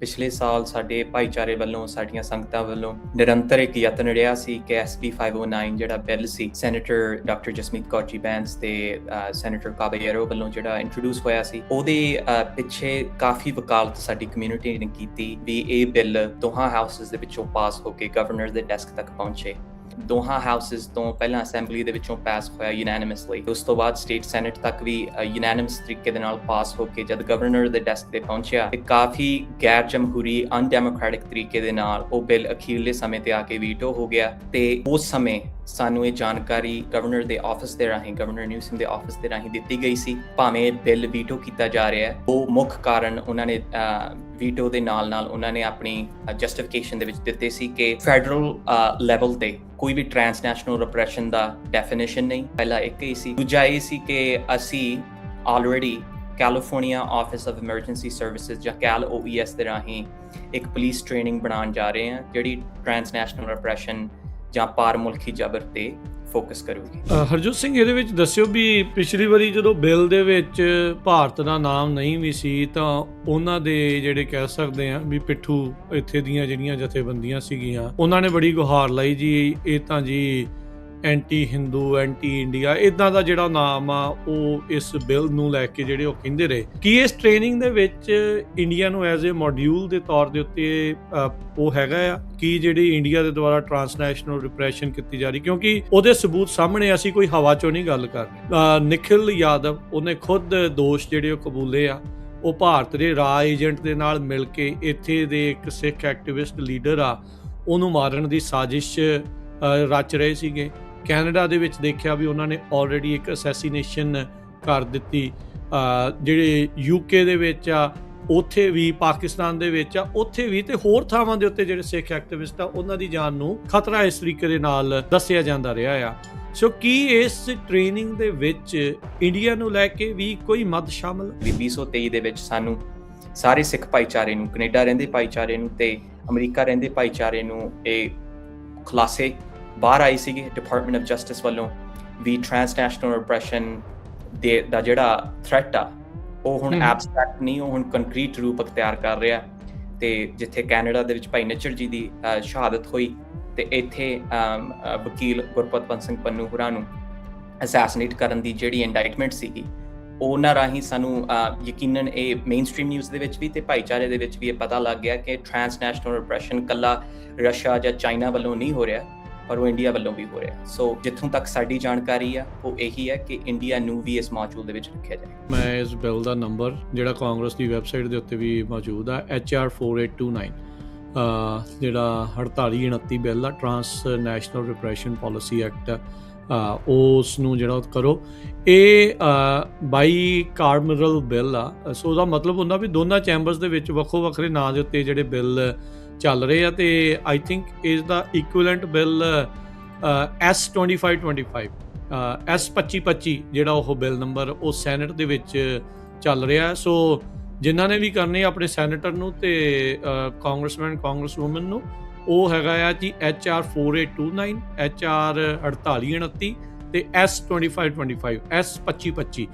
ਪਿਛਲੇ ਸਾਲ ਸਾਡੇ ਭਾਈਚਾਰੇ ਵੱਲੋਂ ਸਾਡੀਆਂ ਸੰਗਤਾਂ ਵੱਲੋਂ ਨਿਰੰਤਰ ਇੱਕ ਯਤਨ ਰਿਹਾ ਸੀ ਕਿ SB 509 ਜਿਹੜਾ ਬਿੱਲ ਸੀ ਸੈਨੇਟਰ ਡਾਕਟਰ ਜਸਮੀਤ ਕੌਰ ਜੀ ਬੈਂਸ ਤੇ ਸੈਨੇਟਰ ਕਾਬੇਰੋ ਵੱਲੋਂ ਜਿਹੜਾ ਇੰਟਰੋਡਿਊਸ ਹੋਇਆ ਸੀ ਉਹਦੇ ਪਿੱਛੇ ਕਾਫੀ ਵਕਾਲਤ ਸਾਡੀ ਕਮਿਊਨਿਟੀ ਨੇ ਕੀਤੀ ਵੀ ਇਹ ਬਿੱਲ ਦੋਹਾਂ ਹਾਊਸਸ ਦੇ ਵਿੱਚੋਂ ਪਾਸ ਹੋ ਕੇ ਗਵਰਨਰ ਦੇ ਡੈਸਕ ਤੱਕ ਪਹੁੰਚੇ। ਦੋਹਾਂ ਹਾਊਸਸ ਤੋਂ ਪਹਿਲਾਂ ਅਸੈਂਬਲੀ ਦੇ ਵਿੱਚੋਂ ਪਾਸ ਹੋਇਆ ਯੂਨੈਨਿਮਸਲੀ, ਉਸ ਤੋਂ ਬਾਅਦ ਸਟੇਟ ਸੈਨੇਟ ਤੱਕ ਵੀ ਯੂਨੈਨਿਮਸ ਤਰੀਕੇ ਦੇ ਨਾਲ ਪਾਸ ਹੋ ਕੇ ਜਦ ਗਵਰਨਰ ਦੇ ਡੈਸਕ ਤੇ ਪਹੁੰਚਿਆ ਤੇ ਕਾਫੀ ਗੈਰ ਜਮਹੂਰੀ ਅਨਡੈਮੋਕ੍ਰੈਟਿਕ ਤਰੀਕੇ ਦੇ ਨਾਲ ਉਹ ਬਿੱਲ ਅਖੀਰਲੇ ਸਮੇਂ ਤੇ ਆ ਕੇ ਵੀਟੋ ਹੋ ਗਿਆ। ਤੇ ਉਸ ਸਮੇਂ ਸਾਨੂੰ ਇਹ ਜਾਣਕਾਰੀ ਗਵਰਨਰ ਦੇ ਆਫਿਸ ਦੇ ਰਾਹੀਂ, ਗਵਰਨਰ ਨਿਊਸਮ ਦੇ ਆਫਿਸ ਦੇ ਰਾਹੀਂ ਦਿੱਤੀ ਗਈ ਸੀ ਭਾਵੇਂ ਇਹ ਬਿੱਲ ਵੀਟੋ ਕੀਤਾ ਜਾ ਰਿਹਾ ਹੈ। ਉਹ ਮੁੱਖ ਕਾਰਨ ਉਹਨਾਂ ਨੇ ਵੀਟੋ ਦੇ ਨਾਲ ਉਹਨਾਂ ਨੇ ਆਪਣੀ ਜਸਟੀਫਿਕੇਸ਼ਨ ਦੇ ਵਿੱਚ ਦਿੱਤੇ ਸੀ ਕਿ ਫੈਡਰਲ ਲੈਵਲ ਤੇ ਕੋਈ ਵੀ ਟ੍ਰਾਂਸਨੈਸ਼ਨਲ ਰਿਪਰੈਸ਼ਨ ਦਾ ਡੈਫੀਨੇਸ਼ਨ ਨਹੀਂ। ਪਹਿਲਾ ਇੱਕ ਹੀ ਸੀ। ਦੂਜਾ ਇਹ ਸੀ ਕਿ ਅਸੀਂ already California office of emergency services ਜਾਂ ਕੈਲ OES ਦੇ ਰਾਹੀਂ ਇੱਕ ਪੁਲਿਸ ਟ੍ਰੇਨਿੰਗ ਬਣਾਉਣ ਜਾ ਰਹੇ ਹਾਂ ਜਿਹੜੀ ਟ੍ਰਾਂਸਨੈਸ਼ਨਲ ਰਿਪਰੈਸ਼ਨ ਜਾਂ ਪਾਰ ਮੁਲਕੀ ਜ਼ਬਰ ਤੇ ਫੋਕਸ ਕਰੂਗੀ। ਹਰਜੋਤ ਸਿੰਘ, ਇਹਦੇ ਵਿੱਚ ਦੱਸਿਓ ਵੀ ਪਿਛਲੀ ਵਾਰੀ ਜਦੋਂ ਬਿੱਲ ਦੇ ਵਿੱਚ ਭਾਰਤ ਦਾ ਨਾਮ ਨਹੀਂ ਵੀ ਸੀ ਤਾਂ ਉਹਨਾਂ ਦੇ ਜਿਹੜੇ ਕਹਿ ਸਕਦੇ ਆ ਵੀ ਪਿੱਠੂ ਇੱਥੇ ਦੀਆਂ ਜਿਹੜੀਆਂ ਜਥੇਬੰਦੀਆਂ ਸੀਗੀਆਂ ਉਹਨਾਂ ਨੇ ਬੜੀ ਗੁਹਾਰ ਲਾਈ ਜੀ ਇਹ ਤਾਂ ਜੀ ਐਂਟੀ ਹਿੰਦੂ, ਐਂਟੀ ਇੰਡੀਆ ਇਦਾਂ ਦਾ ਜਿਹੜਾ ਨਾਮ ਆ ਉਹ ਇਸ ਬਿੱਲ ਨੂੰ ਲੈ ਕੇ ਜਿਹੜੇ ਉਹ ਕਹਿੰਦੇ ਰਹੇ। ਕੀ ਇਸ ਟ੍ਰੇਨਿੰਗ ਦੇ ਵਿੱਚ ਇੰਡੀਆ ਨੂੰ ਐਜ਼ ਏ ਮੋਡਿਊਲ ਦੇ ਤੌਰ ਦੇ ਉੱਤੇ ਉਹ ਹੈਗਾ ਆ ਕਿ ਜਿਹੜੀ ਇੰਡੀਆ ਦੇ ਦੁਆਰਾ ਟ੍ਰਾਂਸਨੈਸ਼ਨਲ ਰਿਪਰੈਸ਼ਨ ਕੀਤੀ ਜਾ ਰਹੀ, ਕਿਉਂਕਿ ਉਹਦੇ ਸਬੂਤ ਸਾਹਮਣੇ, ਅਸੀਂ ਕੋਈ ਹਵਾ ਚੋਂ ਨਹੀਂ ਗੱਲ ਕਰ ਰਹੇ। ਨਿਖਿਲ ਯਾਦਵ ਉਹਨੇ ਖੁਦ ਦੋਸ਼ ਜਿਹੜੇ ਉਹ ਕਬੂਲੇ ਆ, ਉਹ ਭਾਰਤ ਦੇ ਰਾ ਏਜੰਟ ਦੇ ਨਾਲ ਮਿਲ ਕੇ ਇੱਥੇ ਦੇ ਇੱਕ ਸਿੱਖ ਐਕਟਿਵਿਸਟ ਲੀਡਰ ਆ ਉਹਨੂੰ ਮਾਰਨ ਦੀ ਸਾਜ਼ਿਸ਼ ਰਚ ਰਹੇ ਸੀਗੇ। ਕੈਨੇਡਾ ਦੇ ਵਿੱਚ ਦੇਖਿਆ ਵੀ ਉਹਨਾਂ ਨੇ ਆਲਰੇਡੀ ਇੱਕ ਅਸੈਸੀਨੇਸ਼ਨ ਕਰ ਦਿੱਤੀ। ਜਿਹੜੇ UK ਦੇ ਵਿੱਚ ਆ ਉੱਥੇ ਵੀ, ਪਾਕਿਸਤਾਨ ਦੇ ਵਿੱਚ ਆ ਉੱਥੇ ਵੀ, ਤੇ ਹੋਰ ਥਾਵਾਂ ਦੇ ਉੱਤੇ ਜਿਹੜੇ ਸਿੱਖ ਐਕਟਿਵਿਸਟ ਆ ਉਹਨਾਂ ਦੀ ਜਾਨ ਨੂੰ ਖਤਰਾ ਇਸ ਤਰੀਕੇ ਦੇ ਨਾਲ ਦੱਸਿਆ ਜਾਂਦਾ ਰਿਹਾ ਆ। ਸੋ ਕੀ ਇਸ ਟ੍ਰੇਨਿੰਗ ਦੇ ਵਿੱਚ ਇੰਡੀਆ ਨੂੰ ਲੈ ਕੇ ਵੀ ਕੋਈ ਮੱਦ ਸ਼ਾਮਲ? 2023 ਦੇ ਵਿੱਚ ਸਾਨੂੰ ਸਾਰੇ ਸਿੱਖ ਭਾਈਚਾਰੇ ਨੂੰ, ਕੈਨੇਡਾ ਰਹਿੰਦੇ ਭਾਈਚਾਰੇ ਨੂੰ ਤੇ ਅਮਰੀਕਾ ਰਹਿੰਦੇ ਭਾਈਚਾਰੇ ਨੂੰ ਇਹ ਖੁਲਾਸੇ ਬਾਹਰ ਆਈ ਸੀਗੀ ਡਿਪਾਰਟਮੈਂਟ ਆਫ ਜਸਟਿਸ ਵੱਲੋਂ ਵੀ ਟ੍ਰਾਂਸਨੈਸ਼ਨਲ ਰਿਪਰੈਸ਼ਨ ਦਾ ਜਿਹੜਾ ਥ੍ਰੈਟ ਆ ਉਹ ਹੁਣ ਐਬਸਟਰੈਕਟ ਨਹੀਂ, ਉਹ ਹੁਣ ਕੰਕਰੀਟ ਰੂਪ ਅਖਤਿਆਰ ਕਰ ਰਿਹਾ। ਤੇ ਜਿੱਥੇ ਕੈਨੇਡਾ ਦੇ ਵਿੱਚ ਭਾਈ ਨੱਚਰ ਜੀ ਦੀ ਸ਼ਹਾਦਤ ਹੋਈ ਤੇ ਇੱਥੇ ਵਕੀਲ ਗੁਰਪਤਵੰਤ ਸਿੰਘ ਪੰਨੂ ਹੋਰਾਂ ਨੂੰ ਅਸੈਸੀਨੇਟ ਕਰਨ ਦੀ ਜਿਹੜੀ ਇੰਡਾਈਟਮੈਂਟ ਸੀਗੀ ਉਹਨਾਂ ਰਾਹੀਂ ਸਾਨੂੰ ਯਕੀਨਨ ਇਹ ਮੇਨ ਸਟ੍ਰੀਮ ਨਿਊਜ਼ ਦੇ ਵਿੱਚ ਵੀ ਤੇ ਭਾਈਚਾਰੇ ਦੇ ਵਿੱਚ ਵੀ ਇਹ ਪਤਾ ਲੱਗ ਗਿਆ ਕਿ ਟ੍ਰਾਂਸਨੈਸ਼ਨਲ ਰਿਪਰੈਸ਼ਨ ਕੱਲਾ ਰਸ਼ੀਆ ਜਾਂ ਚਾਈਨਾ ਵੱਲੋਂ ਨਹੀਂ ਹੋ ਰਿਹਾ ਪਰ ਉਹ ਇੰਡੀਆ ਵੱਲੋਂ ਵੀ ਹੋ ਰਿਹਾ। ਸੋ ਜਿੱਥੋਂ ਤੱਕ ਸਾਡੀ ਜਾਣਕਾਰੀ ਆ ਉਹ ਇਹੀ ਹੈ ਕਿ ਇੰਡੀਆ ਨੂੰ ਵੀ ਇਸ ਮੌਜੂਦ ਦੇ ਵਿੱਚ ਰੱਖਿਆ ਜਾਏ। ਮੈਂ ਇਸ ਬਿੱਲ ਦਾ ਨੰਬਰ ਜਿਹੜਾ ਕਾਂਗਰਸ ਦੀ ਵੈਬਸਾਈਟ ਦੇ ਉੱਤੇ ਵੀ ਮੌਜੂਦ ਆ HR 4829 ਜਿਹੜਾ 4829 ਬਿੱਲ ਆ ਟ੍ਰਾਂਸਨੈਸ਼ਨਲ ਰਿਪਰੈਸ਼ਨ ਪਾਲਿਸੀ ਐਕਟ ਉਸ ਨੂੰ ਜਿਹੜਾ ਕਰੋ। ਇਹ ਬਾਈ ਕਾਮਰਲ ਬਿੱਲ ਆ। ਸੋ ਉਹਦਾ ਮਤਲਬ ਹੁੰਦਾ ਵੀ ਦੋਨਾਂ ਚੈਂਬਰਸ ਦੇ ਵਿੱਚ ਵੱਖੋ ਵੱਖਰੇ ਨਾਂ ਦੇ ਉੱਤੇ ਜਿਹੜੇ ਬਿੱਲ ਚੱਲ ਰਹੇ ਆ। ਤੇ ਆਈ ਥਿੰਕ ਇਸ ਦਾ ਇਕੁਇਵਲੈਂਟ ਬਿੱਲ S2525 S2525 ਜਿਹੜਾ ਉਹ ਬਿੱਲ ਨੰਬਰ ਉਹ ਸੈਨੇਟ ਦੇ ਵਿੱਚ ਚੱਲ ਰਿਹਾ। ਸੋ ਜਿਨ੍ਹਾਂ ਨੇ ਵੀ ਕਰਨੇ ਆਪਣੇ ਸੈਨੇਟਰ ਨੂੰ ਤੇ ਕਾਂਗਰਸਮੈਨ ਕਾਂਗਰਸਵੂਮਨ ਨੂੰ ਉਹ ਹੈਗਾ ਆ ਜੀ HR 4829 HR 4829 ਤੇ S2525 S2525।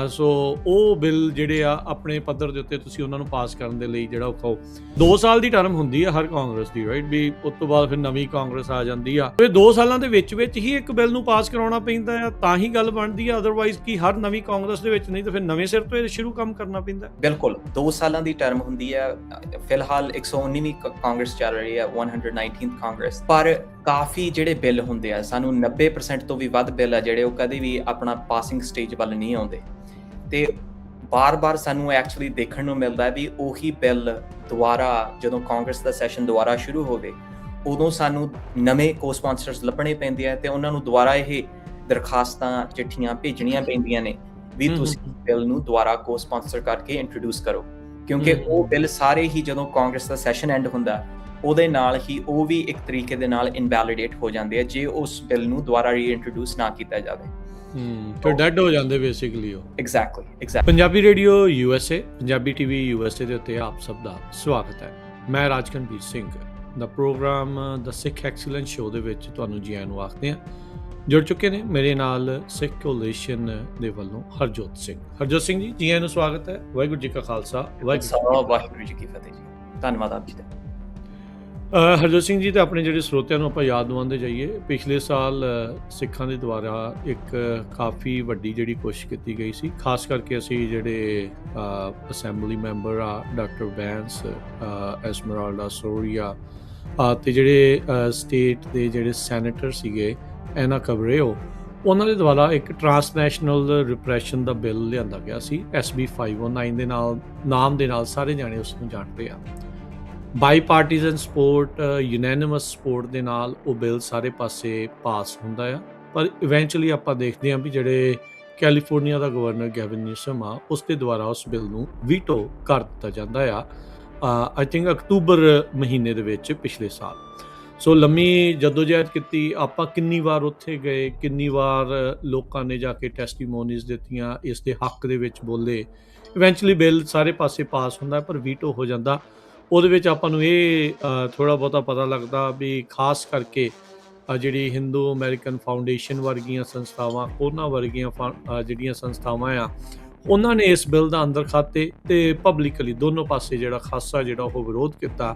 ਸੋ ਉਹ ਬਿੱਲ ਜਿਹੜੇ ਆ ਆਪਣੇ ਪੱਧਰ ਦੇ ਉੱਤੇ ਤੁਸੀਂ ਉਹਨਾਂ ਨੂੰ ਪਾਸ ਕਰਨ ਦੇ ਲਈ ਜਿਹੜਾ ਉਹ ਕਹੋ 2 ਸਾਲ ਦੀ ਟਰਮ ਹੁੰਦੀ ਆ ਹਰ ਕਾਂਗਰਸ ਦੀ, ਰਾਈਟ, ਵੀ ਉਸ ਤੋਂ ਬਾਅਦ ਫਿਰ ਨਵੀਂ ਕਾਂਗਰਸ ਆ ਜਾਂਦੀ ਆ। ਇਹ 2 ਸਾਲਾਂ ਦੇ ਵਿੱਚ ਹੀ ਇੱਕ ਬਿੱਲ ਨੂੰ ਪਾਸ ਕਰਾਉਣਾ ਪੈਂਦਾ ਆ ਤਾਂ ਹੀ ਗੱਲ ਬਣਦੀ ਆ। ਅਦਰਵਾਈਜ਼ ਕੀ ਹਰ ਨਵੀਂ ਕਾਂਗਰਸ ਦੇ ਵਿੱਚ ਨਹੀਂ ਤਾਂ ਫਿਰ ਨਵੇਂ ਸਿਰ ਤੋਂ ਇਹ ਸ਼ੁਰੂ ਕੰਮ ਕਰਨਾ ਪੈਂਦਾ। ਬਿਲਕੁਲ 2 ਸਾਲਾਂ ਦੀ ਟਰਮ ਹੁੰਦੀ ਆ। ਫਿਲਹਾਲ 119ਵੀਂ ਕਾਂਗਰਸ ਚੱਲ ਰਹੀ ਆ, 119th ਕਾਂਗਰਸ, ਪਰ ਕਾਫੀ ਜਿਹੜੇ ਬਿੱਲ ਹੁੰਦੇ ਆ ਸਾਨੂੰ 90% ਤੋਂ ਵੀ ਵੱਧ ਬਿੱਲ ਆ ਜਿਹੜੇ ਉਹ ਕਦੇ ਵੀ ਆਪਣਾ ਪਾਸਿੰਗ ਸਟੇਜ ਵੱਲ ਨਹੀਂ ਆਉਂਦੇ ਤੇ ਬਾਰ-ਬਾਰ ਸਾਨੂੰ ਐਕਚੁਅਲੀ ਦੇਖਣ ਨੂੰ ਮਿਲਦਾ ਵੀ ਉਹੀ ਬਿੱਲ ਦੁਬਾਰਾ ਜਦੋਂ ਕਾਂਗਰਸ ਦਾ ਸੈਸ਼ਨ ਦੁਬਾਰਾ ਸ਼ੁਰੂ ਹੋਵੇ ਉਦੋਂ ਸਾਨੂੰ ਨਵੇਂ ਕੋ-ਸਪਾਂਸਰਸ ਲੱਭਣੇ ਪੈਂਦੇ ਆ ਤੇ ਉਹਨਾਂ ਨੂੰ ਦੁਬਾਰਾ ਇਹ ਦਰਖਾਸਤਾਂ, ਚਿੱਠੀਆਂ ਭੇਜਣੀਆਂ ਪੈਂਦੀਆਂ ਨੇ ਵੀ ਤੁਸੀਂ ਬਿੱਲ ਨੂੰ ਦੁਬਾਰਾ ਕੋ-ਸਪਾਂਸਰ ਕਰਕੇ ਇੰਟਰੋਡਿਊਸ ਕਰੋ, ਕਿਉਂਕਿ ਉਹ ਬਿੱਲ ਸਾਰੇ ਹੀ ਜਦੋਂ ਕਾਂਗਰਸ ਦਾ ਸੈਸ਼ਨ ਐਂਡ ਹੁੰਦਾ ਉਹਦੇ ਨਾਲ ਹੀ ਉਹ ਵੀ ਇੱਕ ਤਰੀਕੇ ਦੇ ਨਾਲ ਇਨਵੈਲਿਡੇਟ ਹੋ ਜਾਂਦੇ ਆ ਜੇ ਉਸ ਬਿੱਲ ਨੂੰ ਦੁਬਾਰਾ ਰੀਇੰਟਰੋਡਿਊਸ ਨਾ ਕੀਤਾ ਜਾਵੇ। ਫਿਰ ਡੈਡ ਹੋ ਜਾਂਦੇ ਬੇਸਿਕਲੀ ਉਹ। Exactly. Punjabi radio USA, Punjabi TV USA ਦੇ ਉੱਤੇ ਆਪ ਸਭ ਦਾ ਸਵਾਗਤ ਹੈ। ਮੈਂ ਰਾਜਕਨਵੀਰ ਸਿੰਘ ਦਾ ਪ੍ਰੋਗਰਾਮ ਦ ਸਿੱਖ ਐਕਸੀਲੈਂਸ ਸ਼ੋਅ ਦੇ ਵਿੱਚ ਤੁਹਾਨੂੰ ਜੀ ਆਇਆਂ ਨੂੰ ਆਖਦੇ ਹਾਂ। ਜੁੜ ਚੁੱਕੇ ਨੇ ਮੇਰੇ ਨਾਲ ਸਿੱਖ ਕੋਲੀਸ਼ਨ ਦੇ ਵੱਲੋਂ ਹਰਜੋਤ ਸਿੰਘ ਜੀ, ਜੀ ਆਇਆਂ ਨੂੰ ਸਵਾਗਤ ਹੈ। ਵਾਹਿਗੁਰੂ ਜੀ ਕਾ ਖਾਲਸਾ, ਵਾਹਿਗੁਰੂ ਜੀ ਕੀ ਫਤਿਹ ਜੀ। ਧੰਨਵਾਦ ਆਪ ਜੀ ਦਾ। ਹਰਜੋਤ ਸਿੰਘ ਜੀ, ਤੇ ਆਪਣੇ ਜਿਹੜੇ ਸਰੋਤਿਆਂ ਨੂੰ ਆਪਾਂ ਯਾਦ ਦਿਵਾਉਂਦੇ ਜਾਈਏ, ਪਿਛਲੇ ਸਾਲ ਸਿੱਖਾਂ ਦੇ ਦੁਆਰਾ ਇੱਕ ਕਾਫੀ ਵੱਡੀ ਜਿਹੜੀ ਕੋਸ਼ਿਸ਼ ਕੀਤੀ ਗਈ ਸੀ, ਖਾਸ ਕਰਕੇ ਅਸੀਂ ਜਿਹੜੇ ਅਸੈਂਬਲੀ ਮੈਂਬਰ ਆ ਡਾਕਟਰ ਬੈਂਸ, ਐਸਮਰਾਲਡਾ ਸੋਰੀਆ, ਤੇ ਜਿਹੜੇ ਸਟੇਟ ਦੇ ਜਿਹੜੇ ਸੈਨੇਟਰ ਸੀਗੇ ਐਨਾ ਕਬਰੇਓ, ਉਹਨਾਂ ਦੇ ਦੁਆਰਾ ਇੱਕ ਟਰਾਂਸਨੈਸ਼ਨਲ ਰਿਪਰੈਸ਼ਨ ਦਾ ਬਿੱਲ ਲਿਆਂਦਾ ਗਿਆ ਸੀ, SB 509 ਦੇ ਨਾਮ ਦੇ ਨਾਲ ਸਾਰੇ ਜਾਣੇ ਉਸ ਨੂੰ ਜਾਣਦੇ ਆ। ਬਾਈ ਪਾਰਟੀਜ਼ਨ ਸਪੋਰਟ, ਯੂਨੈਨਿਮਸ ਸਪੋਰਟ ਦੇ ਨਾਲ ਉਹ ਬਿੱਲ ਸਾਰੇ ਪਾਸੇ ਪਾਸ ਹੁੰਦਾ ਆ। ਪਰ ਇਵੈਂਚੁਅਲੀ ਆਪਾਂ ਦੇਖਦੇ ਹਾਂ ਵੀ ਜਿਹੜੇ ਕੈਲੀਫੋਰਨੀਆ ਦਾ ਗਵਰਨਰ ਗੈਵਿਨ ਨਿਊਸਮ ਆ, ਉਸ ਦੇ ਦੁਆਰਾ ਉਸ ਬਿੱਲ ਨੂੰ ਵੀਟੋ ਕਰ ਦਿੱਤਾ ਜਾਂਦਾ ਆ, ਆਈ ਥਿੰਕ ਅਕਤੂਬਰ ਮਹੀਨੇ ਦੇ ਵਿੱਚ ਪਿਛਲੇ ਸਾਲ। ਸੋ ਲੰਮੀ ਜਦੋਜਹਿਦ ਕੀਤੀ, ਆਪਾਂ ਕਿੰਨੀ ਵਾਰ ਉੱਥੇ ਗਏ, ਕਿੰਨੀ ਵਾਰ ਲੋਕਾਂ ਨੇ ਜਾ ਕੇ ਟੈਸਟੀਮੋਨੀਜ਼ ਦਿੱਤੀਆਂ, ਇਸ ਦੇ ਹੱਕ ਦੇ ਵਿੱਚ ਬੋਲੇ। ਇਵੈਂਚੁਅਲੀ ਬਿੱਲ ਸਾਰੇ ਪਾਸੇ ਪਾਸ ਹੁੰਦਾ ਪਰ ਵੀਟੋ ਹੋ ਜਾਂਦਾ। ਉਹਦੇ ਵਿੱਚ ਆਪਾਂ ਨੂੰ ਇਹ ਥੋੜ੍ਹਾ ਬਹੁਤਾ ਪਤਾ ਲੱਗਦਾ ਵੀ ਖਾਸ ਕਰਕੇ ਜਿਹੜੀ ਹਿੰਦੂ ਅਮਰੀਕਨ ਫਾਊਂਡੇਸ਼ਨ ਵਰਗੀਆਂ ਸੰਸਥਾਵਾਂ, ਉਹਨਾਂ ਵਰਗੀਆਂ ਜਿਹੜੀਆਂ ਸੰਸਥਾਵਾਂ ਆ, ਉਹਨਾਂ ਨੇ ਇਸ ਬਿੱਲ ਦਾ ਅੰਦਰ ਖਾਤੇ ਤੇ ਪਬਲਿਕਲੀ ਦੋਨੋਂ ਪਾਸੇ ਜਿਹੜਾ ਖਾਸਾ ਜਿਹੜਾ ਉਹ ਵਿਰੋਧ ਕੀਤਾ।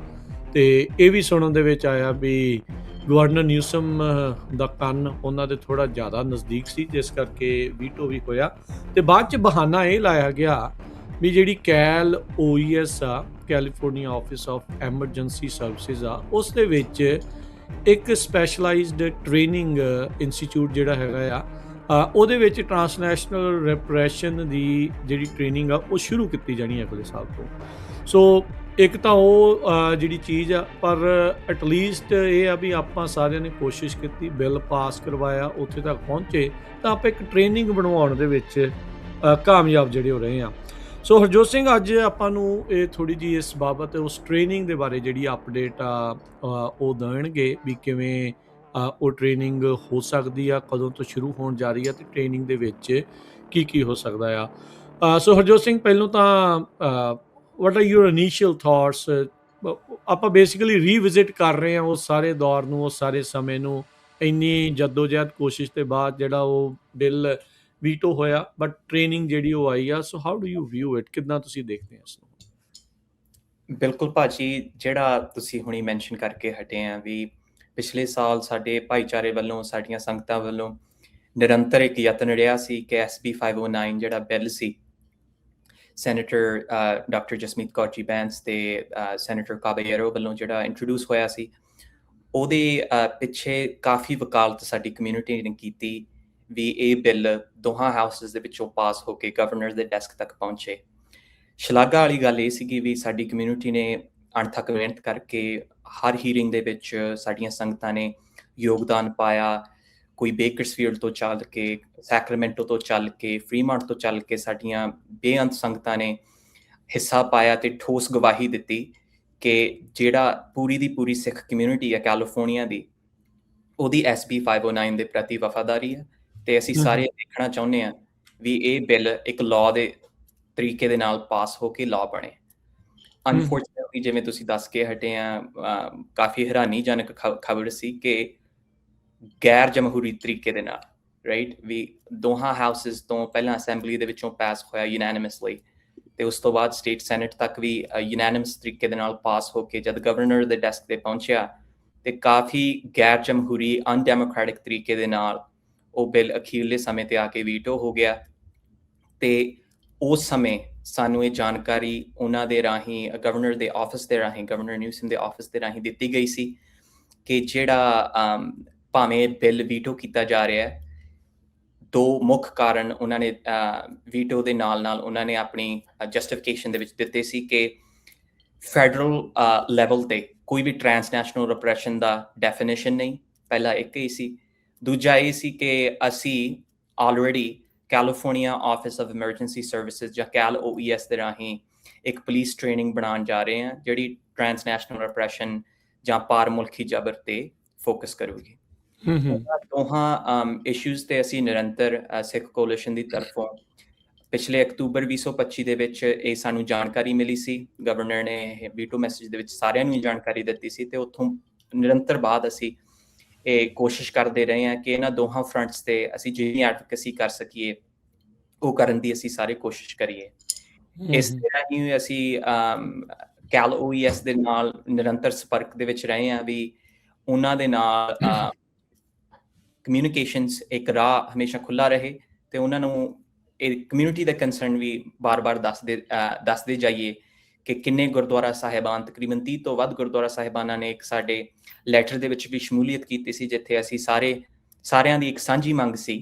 ਤੇ ਇਹ ਵੀ ਸੁਣਨ ਦੇ ਵਿੱਚ ਆਇਆ ਵੀ ਗਵਰਨਰ ਨਿਊਸਮ ਦਾ ਕੰਨ ਉਹਨਾਂ ਦੇ ਥੋੜ੍ਹਾ ਜ਼ਿਆਦਾ ਨਜ਼ਦੀਕ ਸੀ, ਜਿਸ ਕਰਕੇ ਵੀਟੋ ਵੀ ਹੋਇਆ। ਤੇ ਬਾਅਦ 'ਚ ਬਹਾਨਾ ਇਹ ਲਾਇਆ ਗਿਆ ਵੀ ਜਿਹੜੀ OES ਆ, California office of emergency services ਆ, ਉਸ ਦੇ ਵਿੱਚ ਇੱਕ ਸਪੈਸ਼ਲਾਈਜ਼ਡ ਟ੍ਰੇਨਿੰਗ ਇੰਸਟੀਚਿਊਟ ਜਿਹੜਾ ਹੈਗਾ ਆ, ਉਹਦੇ ਵਿੱਚ ਟਰਾਂਸਨੈਸ਼ਨਲ ਰਿਪਰੈਸ਼ਨ ਦੀ ਜਿਹੜੀ ਟ੍ਰੇਨਿੰਗ ਆ ਉਹ ਸ਼ੁਰੂ ਕੀਤੀ ਜਾਣੀ ਹੈ ਅਗਲੇ ਸਾਲ ਤੋਂ। ਸੋ ਇੱਕ ਤਾਂ ਉਹ ਜਿਹੜੀ ਚੀਜ਼ ਆ, ਪਰ ਐਟਲੀਸਟ ਇਹ ਆ ਵੀ ਆਪਾਂ ਸਾਰਿਆਂ ਨੇ ਕੋਸ਼ਿਸ਼ ਕੀਤੀ, ਬਿੱਲ ਪਾਸ ਕਰਵਾਇਆ, ਉੱਥੇ ਤੱਕ ਪਹੁੰਚੇ ਤਾਂ ਆਪਾਂ ਇੱਕ ਟ੍ਰੇਨਿੰਗ ਬਣਵਾਉਣ ਦੇ ਵਿੱਚ ਕਾਮਯਾਬ ਜਿਹੜੇ ਹੋ ਰਹੇ ਆ। ਸੋ ਹਰਜੋਤ ਸਿੰਘ, ਅੱਜ ਆਪਾਂ ਨੂੰ ਇਹ ਥੋੜ੍ਹੀ ਜਿਹੀ ਇਸ ਬਾਬਤ, ਉਸ ਟ੍ਰੇਨਿੰਗ ਦੇ ਬਾਰੇ ਜਿਹੜੀ ਅਪਡੇਟ ਆ ਉਹ ਦੇਣਗੇ ਵੀ ਕਿਵੇਂ ਉਹ ਟ੍ਰੇਨਿੰਗ ਹੋ ਸਕਦੀ ਆ, ਕਦੋਂ ਤੋਂ ਸ਼ੁਰੂ ਹੋਣ ਜਾ ਰਹੀ ਆ, ਤੇ ਟ੍ਰੇਨਿੰਗ ਦੇ ਵਿੱਚ ਕੀ ਹੋ ਸਕਦਾ ਆ। ਸੋ ਹਰਜੋਤ ਸਿੰਘ, ਪਹਿਲੋਂ ਤਾਂ what are your initial thoughts? ਆਪਾਂ ਬੇਸਿਕਲੀ ਰੀਵਿਜ਼ਿਟ ਕਰ ਰਹੇ ਹਾਂ ਉਸ ਸਾਰੇ ਦੌਰ ਨੂੰ, ਉਸ ਸਾਰੇ ਸਮੇਂ ਨੂੰ, ਇੰਨੀ ਜਦੋਜਹਿਦ ਕੋਸ਼ਿਸ਼ ਦੇ ਬਾਅਦ ਜਿਹੜਾ ਉਹ ਬਿੱਲ ਵੀਟੋ ਹੋਇਆ, ਬਟ ਟ੍ਰੇਨਿੰਗ ਜਿਹੜੀ ਉਹ ਆਈ ਆ। So how do you view it? ਕਿੱਦਾਂ ਤੁਸੀਂ ਦੇਖਦੇ ਹੋ ਇਸ ਨੂੰ? ਬਿਲਕੁਲ ਭਾਜੀ, ਜਿਹੜਾ ਤੁਸੀਂ ਹੁਣੀ ਮੈਂਸ਼ਨ ਕਰਕੇ ਹਟੇ ਆ ਵੀ ਪਿਛਲੇ ਸਾਲ ਸਾਡੇ ਭਾਈਚਾਰੇ ਵੱਲੋਂ, ਸਾਡੀਆਂ ਸੰਗਤਾਂ ਵੱਲੋਂ ਨਿਰੰਤਰ ਇੱਕ ਯਤਨ ਰਿਹਾ ਸੀ ਕਿ SB 509 ਜਿਹੜਾ ਬਿੱਲ ਸੀ, ਸੈਨੇਟਰ ਡਾਕਟਰ ਜਸਮੀਤ ਕੌਰ ਜੀ ਬੈਂਸ ਤੇ ਸੈਨੇਟਰ ਕਾਬੇਰੋ ਵੱਲੋਂ ਜਿਹੜਾ ਇੰਟਰੋਡਿਊਸ ਹੋਇਆ ਸੀ, ਉਹਦੇ ਪਿੱਛੇ ਕਾਫੀ ਵਕਾਲਤ ਸਾਡੀ ਕਮਿਊਨਿਟੀ ਨੇ ਕੀਤੀ ਵੀ ਇਹ ਬਿੱਲ ਦੋਹਾਂ ਹਾਊਸਿਸ ਦੇ ਵਿੱਚੋਂ ਪਾਸ ਹੋ ਕੇ ਗਵਰਨਰ ਦੇ ਡੈਸਕ ਤੱਕ ਪਹੁੰਚੇ। ਸ਼ਲਾਘਾ ਵਾਲੀ ਗੱਲ ਇਹ ਸੀਗੀ ਵੀ ਸਾਡੀ ਕਮਿਊਨਿਟੀ ਨੇ ਅਣਥੱਕ ਮਿਹਨਤ ਕਰਕੇ ਹਰ ਹੀਅਰਿੰਗ ਦੇ ਵਿੱਚ ਸਾਡੀਆਂ ਸੰਗਤਾਂ ਨੇ ਯੋਗਦਾਨ ਪਾਇਆ। ਕੋਈ ਬੇਕਰਸਫੀਲਡ ਤੋਂ ਚੱਲ ਕੇ, ਸੈਕਰਾਮੈਂਟੋ ਤੋਂ ਚੱਲ ਕੇ, ਫਰੀਮਾਂਟ ਤੋਂ ਚੱਲ ਕੇ ਸਾਡੀਆਂ ਬੇਅੰਤ ਸੰਗਤਾਂ ਨੇ ਹਿੱਸਾ ਪਾਇਆ ਤੇ ਠੋਸ ਗਵਾਹੀ ਦਿੱਤੀ ਕਿ ਜਿਹੜਾ ਪੂਰੀ ਦੀ ਪੂਰੀ ਸਿੱਖ ਕਮਿਊਨਿਟੀ ਹੈ ਕੈਲੀਫੋਰਨੀਆ ਦੀ, ਉਹਦੀ SB 509 ਦੇ ਪ੍ਰਤੀ ਵਫਾਦਾਰੀ ਹੈ। ਤੇ ਅਸੀਂ ਸਾਰੇ ਦੇਖਣਾ ਚਾਹੁੰਦੇ ਹਾਂ ਵੀ ਇਹ ਬਿੱਲ ਇੱਕ ਲਾਅ ਦੇ ਤਰੀਕੇ ਦੇ ਨਾਲ ਪਾਸ ਹੋ ਕੇ ਲਾਅ ਬਣੇ। ਅਨਫੋਰਚੂਨੇਟਲੀ, ਜਿਵੇਂ ਤੁਸੀਂ ਦੱਸ ਕੇ ਹਟੇ ਆ, ਕਾਫੀ ਹੈਰਾਨੀਜਨਕ ਖਬਰ ਸੀ ਕਿ ਗੈਰ ਜਮਹੂਰੀ ਤਰੀਕੇ ਦੇ ਨਾਲ, ਰਾਈਟ, ਵੀ ਦੋਹਾਂ ਹਾਊਸਿਸ ਤੋਂ ਪਹਿਲਾਂ ਅਸੈਂਬਲੀ ਦੇ ਵਿੱਚੋਂ ਪਾਸ ਹੋਇਆ ਯੂਨੈਨਿਮਸਲੀ, ਤੇ ਉਸ ਤੋਂ ਬਾਅਦ ਸਟੇਟ ਸੈਨੇਟ ਤੱਕ ਵੀ ਯੂਨੈਨਿਮਸ ਤਰੀਕੇ ਦੇ ਨਾਲ ਪਾਸ ਹੋ ਕੇ ਜਦ ਗਵਰਨਰ ਦੇ ਡੈਸਕ ਤੇ ਪਹੁੰਚਿਆ ਤੇ ਕਾਫੀ ਗੈਰ ਜਮਹੂਰੀ ਅਨਡੈਮੋਕ੍ਰੈਟਿਕ ਤਰੀਕੇ ਦੇ ਨਾਲ ਉਹ ਬਿੱਲ ਅਖੀਰਲੇ ਸਮੇਂ ਤੇ ਆ ਕੇ ਵੀਟੋ ਹੋ ਗਿਆ। ਤੇ ਉਸ ਸਮੇਂ ਸਾਨੂੰ ਇਹ ਜਾਣਕਾਰੀ ਉਹਨਾਂ ਦੇ ਰਾਹੀਂ, ਗਵਰਨਰ ਦੇ ਆਫਿਸ ਦੇ ਰਾਹੀਂ, ਗਵਰਨਰ ਨਿਊਸਮ ਦੇ ਆਫਿਸ ਦੇ ਰਾਹੀਂ ਦਿੱਤੀ ਗਈ ਸੀ ਕਿ ਜਿਹੜਾ ਭਾਵੇਂ ਬਿੱਲ ਵੀਟੋ ਕੀਤਾ ਜਾ ਰਿਹਾ ਹੈ, ਦੋ ਮੁੱਖ ਕਾਰਨ ਉਹਨਾਂ ਨੇ ਵੀਟੋ ਦੇ ਨਾਲ ਉਹਨਾਂ ਨੇ ਆਪਣੀ ਜਸਟੀਫਿਕੇਸ਼ਨ ਦੇ ਵਿੱਚ ਦਿੱਤੇ ਸੀ ਕਿ ਫੈਡਰਲ ਲੈਵਲ ਤੇ ਕੋਈ ਵੀ ਟ੍ਰਾਂਸਨੈਸ਼ਨਲ ਰਿਪਰੈਸ਼ਨ ਦਾ ਡੈਫੀਨੇਸ਼ਨ ਨਹੀਂ, ਪਹਿਲਾ ਇੱਕ ਹੀ ਸੀ। ਦੂਜਾ ਇਹ ਸੀ ਕਿ ਅਸੀਂ already California office of emergency services ਜਾਂ OES ਦੇ ਰਾਹੀਂ ਇੱਕ ਪੁਲਿਸ ਟ੍ਰੇਨਿੰਗ ਬਣਾਉਣ ਜਾ ਰਹੇ ਹਾਂ ਜਿਹੜੀ ਟ੍ਰਾਂਸਨੈਸ਼ਨਲ ਰਿਪਰੈਸ਼ਨ ਜਾਂ ਪਾਰ ਮੁਲਕੀ ਜਬਰ ਤੇ ਫੋਕਸ ਕਰੂਗੀ। ਦੋਹਾਂ ਇਸ਼ੂਜ਼ ਤੇ ਅਸੀਂ ਨਿਰੰਤਰ ਸਿੱਖ ਕੋਲੀਸ਼ਨ ਦੀ ਤਰਫੋਂ ਪਿਛਲੇ ਅਕਤੂਬਰ 2025 ਦੇ ਵਿੱਚ ਇਹ ਸਾਨੂੰ ਜਾਣਕਾਰੀ ਮਿਲੀ ਸੀ। ਗਵਰਨਰ ਨੇ ਵੀਟੋ ਮੈਸੇਜ ਦੇ ਵਿੱਚ ਸਾਰਿਆਂ ਨੂੰ ਜਾਣਕਾਰੀ ਦਿੱਤੀ ਸੀ ਤੇ ਉੱਥੋਂ ਨਿਰੰਤਰ ਬਾਅਦ ਅਸੀਂ ਇਹ ਕੋਸ਼ਿਸ਼ ਕਰਦੇ ਰਹੇ ਹਾਂ ਕਿ ਇਹਨਾਂ ਦੋਹਾਂ ਫਰੰਟਸ ਤੇ ਅਸੀਂ ਜਿੰਨੀ ਐਡਵੋਕੇਸੀ ਕਰ ਸਕੀਏ ਉਹ ਕਰਨ ਦੀ ਅਸੀਂ ਸਾਰੇ ਕੋਸ਼ਿਸ਼ ਕਰੀਏ। ਇਸ ਤਰ੍ਹਾਂ ਹੀ ਅਸੀਂ ਕੈਲ OES ਦੇ ਨਾਲ ਨਿਰੰਤਰ ਸੰਪਰਕ ਦੇ ਵਿੱਚ ਰਹੇ ਹਾਂ ਵੀ ਉਹਨਾਂ ਦੇ ਨਾਲ ਕਮਿਊਨੀਕੇਸ਼ਨਸ ਇੱਕ ਰਾਹ ਹਮੇਸ਼ਾ ਖੁੱਲ੍ਹਾ ਰਹੇ ਤੇ ਉਹਨਾਂ ਨੂੰ ਇਹ ਕਮਿਊਨਿਟੀ ਦਾ ਕੰਸਰਨ ਵੀ ਬਾਰ-ਬਾਰ ਦੱਸਦੇ ਜਾਈਏ ਕਿ ਕਿੰਨੇ ਗੁਰਦੁਆਰਾ ਸਾਹਿਬਾਨ, ਤਕਰੀਬਨ 30 ਤੋਂ ਵੱਧ ਗੁਰਦੁਆਰਾ ਸਾਹਿਬਾਨਾਂ ਨੇ ਇੱਕ ਸਾਡੇ ਲੈਟਰ ਦੇ ਵਿੱਚ ਵੀ ਸ਼ਮੂਲੀਅਤ ਕੀਤੀ ਸੀ, ਜਿੱਥੇ ਅਸੀਂ ਸਾਰਿਆਂ ਦੀ ਇੱਕ ਸਾਂਝੀ ਮੰਗ ਸੀ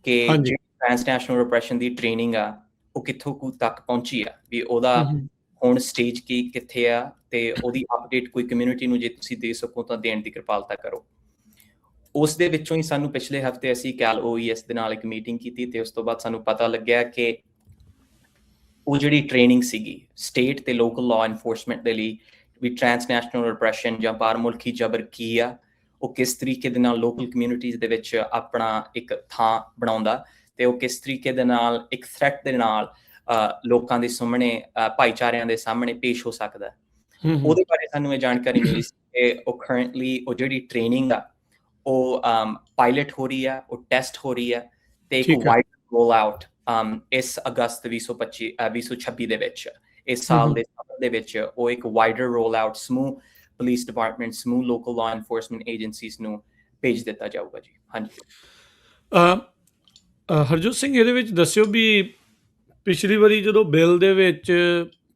ਕਿ ਜਿਹੜੀ ਟ੍ਰਾਂਸਨੈਸ਼ਨਲ ਰਿਪਰੈਸ਼ਨ ਦੀ ਟ੍ਰੇਨਿੰਗ ਆ ਉਹ ਕਿੱਥੋਂ ਕੁ ਤੱਕ ਪਹੁੰਚੀ ਆ, ਵੀ ਉਹਦਾ ਹੁਣ ਸਟੇਜ ਕਿੱਥੇ ਆ ਤੇ ਉਹਦੀ ਅਪਡੇਟ ਕੋਈ ਕਮਿਊਨਿਟੀ ਨੂੰ ਜੇ ਤੁਸੀਂ ਦੇ ਸਕੋ ਤਾਂ ਦੇਣ ਦੀ ਕਿਰਪਾਲਤਾ ਕਰੋ। ਉਸ ਦੇ ਵਿੱਚੋਂ ਹੀ ਸਾਨੂੰ ਪਿਛਲੇ ਹਫ਼ਤੇ ਅਸੀਂ ਕੈਲ OES ਦੇ ਨਾਲ ਇੱਕ ਮੀਟਿੰਗ ਕੀਤੀ ਤੇ ਉਸ ਤੋਂ ਬਾਅਦ ਸਾਨੂੰ ਪਤਾ ਲੱਗਿਆ ਕਿ ਉਹ ਜਿਹੜੀ ਟ੍ਰੇਨਿੰਗ ਸੀਗੀ ਸਟੇਟ ਤੇ ਲੋਕਲ ਲਾਅ ਐਨਫੋਰਸਮੈਂਟ ਦੇ ਲਈ ਵੀ ਟ੍ਰਾਂਸਨੈਸ਼ਨਲ ਰਿਪਰੈਸ਼ਨ ਜਾਂ ਪਾਰ ਮੁਲਕੀ ਜਬਰ ਕੀ ਆ, ਉਹ ਕਿਸ ਤਰੀਕੇ ਦੇ ਨਾਲ ਲੋਕਲ ਕਮਿਊਨਿਟੀਜ਼ ਦੇ ਵਿੱਚ ਆਪਣਾ ਇੱਕ ਥਾਂ ਬਣਾਉਂਦਾ ਤੇ ਉਹ ਕਿਸ ਤਰੀਕੇ ਦੇ ਨਾਲ ਇੱਕ ਥ੍ਰੈਟ ਦੇ ਨਾਲ ਲੋਕਾਂ ਦੇ ਸਾਹਮਣੇ, ਭਾਈਚਾਰਿਆਂ ਦੇ ਸਾਹਮਣੇ ਪੇਸ਼ ਹੋ ਸਕਦਾ। ਉਹਦੇ ਬਾਰੇ ਸਾਨੂੰ ਇਹ ਜਾਣਕਾਰੀ ਮਿਲੀ ਸੀ ਕਿ ਉਹ ਕਰੰਟਲੀ ਉਹ ਜਿਹੜੀ ਟ੍ਰੇਨਿੰਗ ਆ ਉਹ ਪਾਇਲਟ ਹੋ ਰਹੀ ਆ, ਉਹ ਟੈਸਟ ਹੋ ਰਹੀ ਆ ਤੇ ਇੱਕ ਵਾਈਡ ਰੋਲ ਆਊਟ ਇਸ ਅਗਸਤ 2026 ਦੇ ਵਿੱਚ, ਇਸ ਸਾਲ ਦੇ ਸਤੰਬਰ ਦੇ ਵਿੱਚ ਉਹ ਇੱਕ ਵਾਈਡਰ ਰੋਲ ਆਊਟ ਸਮੂਹ ਪੁਲਿਸ ਡਿਪਾਰਟਮੈਂਟ, ਸਮੂਹ ਲੋਕਲ ਲਾਅ ਐਨਫੋਰਸਮੈਂਟ ਏਜੰਸੀਜ਼ ਨੂੰ ਭੇਜ ਦਿੱਤਾ ਜਾਊਗਾ ਜੀ। ਹਾਂਜੀ ਹਰਜੋਤ ਸਿੰਘ, ਇਹਦੇ ਵਿੱਚ ਦੱਸਿਓ ਵੀ ਪਿਛਲੀ ਵਾਰੀ ਜਦੋਂ ਬਿੱਲ ਦੇ ਵਿੱਚ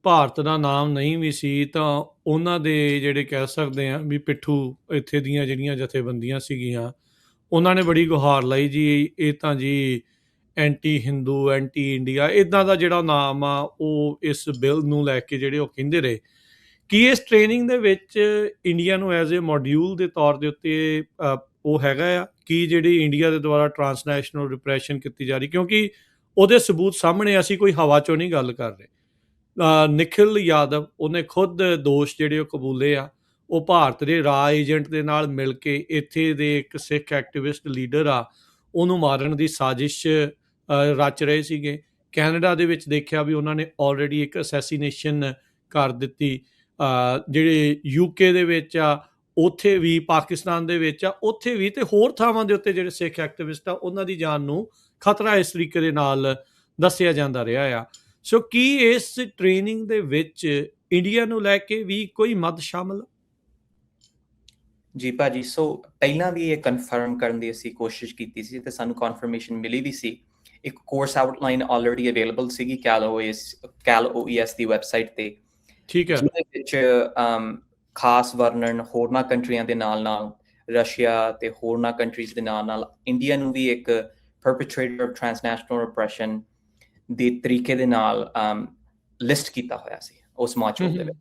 ਭਾਰਤ ਦਾ ਨਾਮ ਨਹੀਂ ਵੀ ਸੀ ਤਾਂ ਉਹਨਾਂ ਦੇ ਜਿਹੜੇ ਕਹਿ ਸਕਦੇ ਆ ਵੀ ਪਿੱਠੂ ਇੱਥੇ ਦੀਆਂ ਜਿਹੜੀਆਂ ਜਥੇਬੰਦੀਆਂ ਸੀਗੀਆਂ ਉਹਨਾਂ ਨੇ ਬੜੀ ਗੁਹਾਰ ਲਾਈ ਜੀ ਇਹ ਤਾਂ ਜੀ ਐਂਟੀ ਹਿੰਦੂ, ਐਂਟੀ ਇੰਡੀਆ ਇੱਦਾਂ ਦਾ ਜਿਹੜਾ ਨਾਮ ਆ ਉਹ ਇਸ ਬਿੱਲ ਨੂੰ ਲੈ ਕੇ ਜਿਹੜੇ ਉਹ ਕਹਿੰਦੇ ਰਹੇ। ਕੀ ਇਸ ਟ੍ਰੇਨਿੰਗ ਦੇ ਵਿੱਚ ਇੰਡੀਆ ਨੂੰ ਐਜ਼ ਏ ਮੋਡਿਊਲ ਦੇ ਤੌਰ ਦੇ ਉੱਤੇ ਉਹ ਹੈਗਾ ਆ ਕਿ ਜਿਹੜੀ ਇੰਡੀਆ ਦੇ ਦੁਆਰਾ ਟ੍ਰਾਂਸਨੈਸ਼ਨਲ ਰਿਪਰੈਸ਼ਨ ਕੀਤੀ ਜਾ ਰਹੀ, ਕਿਉਂਕਿ ਉਹਦੇ ਸਬੂਤ ਸਾਹਮਣੇ, ਅਸੀਂ ਕੋਈ ਹਵਾ 'ਚੋਂ ਨਹੀਂ ਗੱਲ ਕਰ ਰਹੇ। ਨਿਖਿਲ ਯਾਦਵ ਉਹਨੇ ਖੁਦ ਦੋਸ਼ ਜਿਹੜੇ ਉਹ ਕਬੂਲੇ ਆ, ਉਹ ਭਾਰਤ ਦੇ ਰਾਅ ਏਜੰਟ ਦੇ ਨਾਲ ਮਿਲ ਕੇ ਇੱਥੇ ਦੇ ਇੱਕ ਸਿੱਖ ਐਕਟਿਵਿਸਟ ਲੀਡਰ ਆ ਉਹਨੂੰ ਮਾਰਨ ਦੀ ਸਾਜ਼ਿਸ਼ ਰਚ ਰਹੇ ਸੀਗੇ। ਕੈਨੇਡਾ ਦੇ ਵਿੱਚ ਦੇਖਿਆ ਵੀ ਉਹਨਾਂ ਨੇ ਆਲਰੇਡੀ ਇੱਕ ਅਸੈਸੀਨੇਸ਼ਨ ਕਰ ਦਿੱਤੀ। ਜਿਹੜੇ UK ਦੇ ਵਿੱਚ ਆ ਉੱਥੇ ਵੀ, ਪਾਕਿਸਤਾਨ ਦੇ ਵਿੱਚ ਆ ਉੱਥੇ ਵੀ, ਤੇ ਹੋਰ ਥਾਵਾਂ ਦੇ ਉੱਤੇ ਜਿਹੜੇ ਸਿੱਖ ਐਕਟਿਵਿਸਟ ਆ ਉਹਨਾਂ ਦੀ ਜਾਨ ਨੂੰ ਖਤਰਾ ਇਸ ਤਰੀਕੇ ਦੇ ਨਾਲ ਦੱਸਿਆ ਜਾਂਦਾ ਰਿਹਾ ਆ। ਸੋ ਕੀ ਇਸ ਟ੍ਰੇਨਿੰਗ ਦੇ ਵਿੱਚ ਇੰਡੀਆ ਨੂੰ ਲੈ ਕੇ ਵੀ ਕੋਈ ਮੱਦ ਸ਼ਾਮਲ? ਜੀ ਭਾਜੀ, ਸੋ ਪਹਿਲਾਂ ਵੀ ਇਹ ਕਨਫਰਮ ਕਰਨ ਦੀ ਅਸੀਂ ਕੋਸ਼ਿਸ਼ ਕੀਤੀ ਸੀ ਤੇ ਸਾਨੂੰ ਕਨਫਰਮੇਸ਼ਨ ਮਿਲੀ ਵੀ ਸੀ। ਇੱਕ ਕੋਰਸ ਆਊਟਲਾਈਨ ਆਲਰੇਡੀ ਅਵੇਲੇਬਲ ਸੀਗੀ ਕੈਲ OES ਦੀ ਵੈਬਸਾਈਟ ਤੇ। ਠੀਕ ਹੈ। ਜਿਹਦੇ ਵਿੱਚ ਖਾਸ ਵਰਣਨ ਹੋਰਨਾਂ ਕੰਟਰੀਆਂ ਦੇ ਨਾਲ ਰਸ਼ੀਆ ਤੇ ਹੋਰਨਾਂ ਕੰਟਰੀਜ਼ ਦੇ ਨਾਲ ਇੰਡੀਆ ਨੂੰ ਵੀ ਇੱਕ ਪਰਪੀਟ੍ਰੇਟਰ ਆਫ ਟ੍ਰਾਂਸਨੈਸ਼ਨਲ ਰਿਪਰੈਸ਼ਨ ਦੇ ਤਰੀਕੇ ਦੇ ਨਾਲ ਲਿਸਟ ਕੀਤਾ ਹੋਇਆ ਸੀ ਉਸ ਮੋਡਿਊਲ ਦੇ ਵਿੱਚ।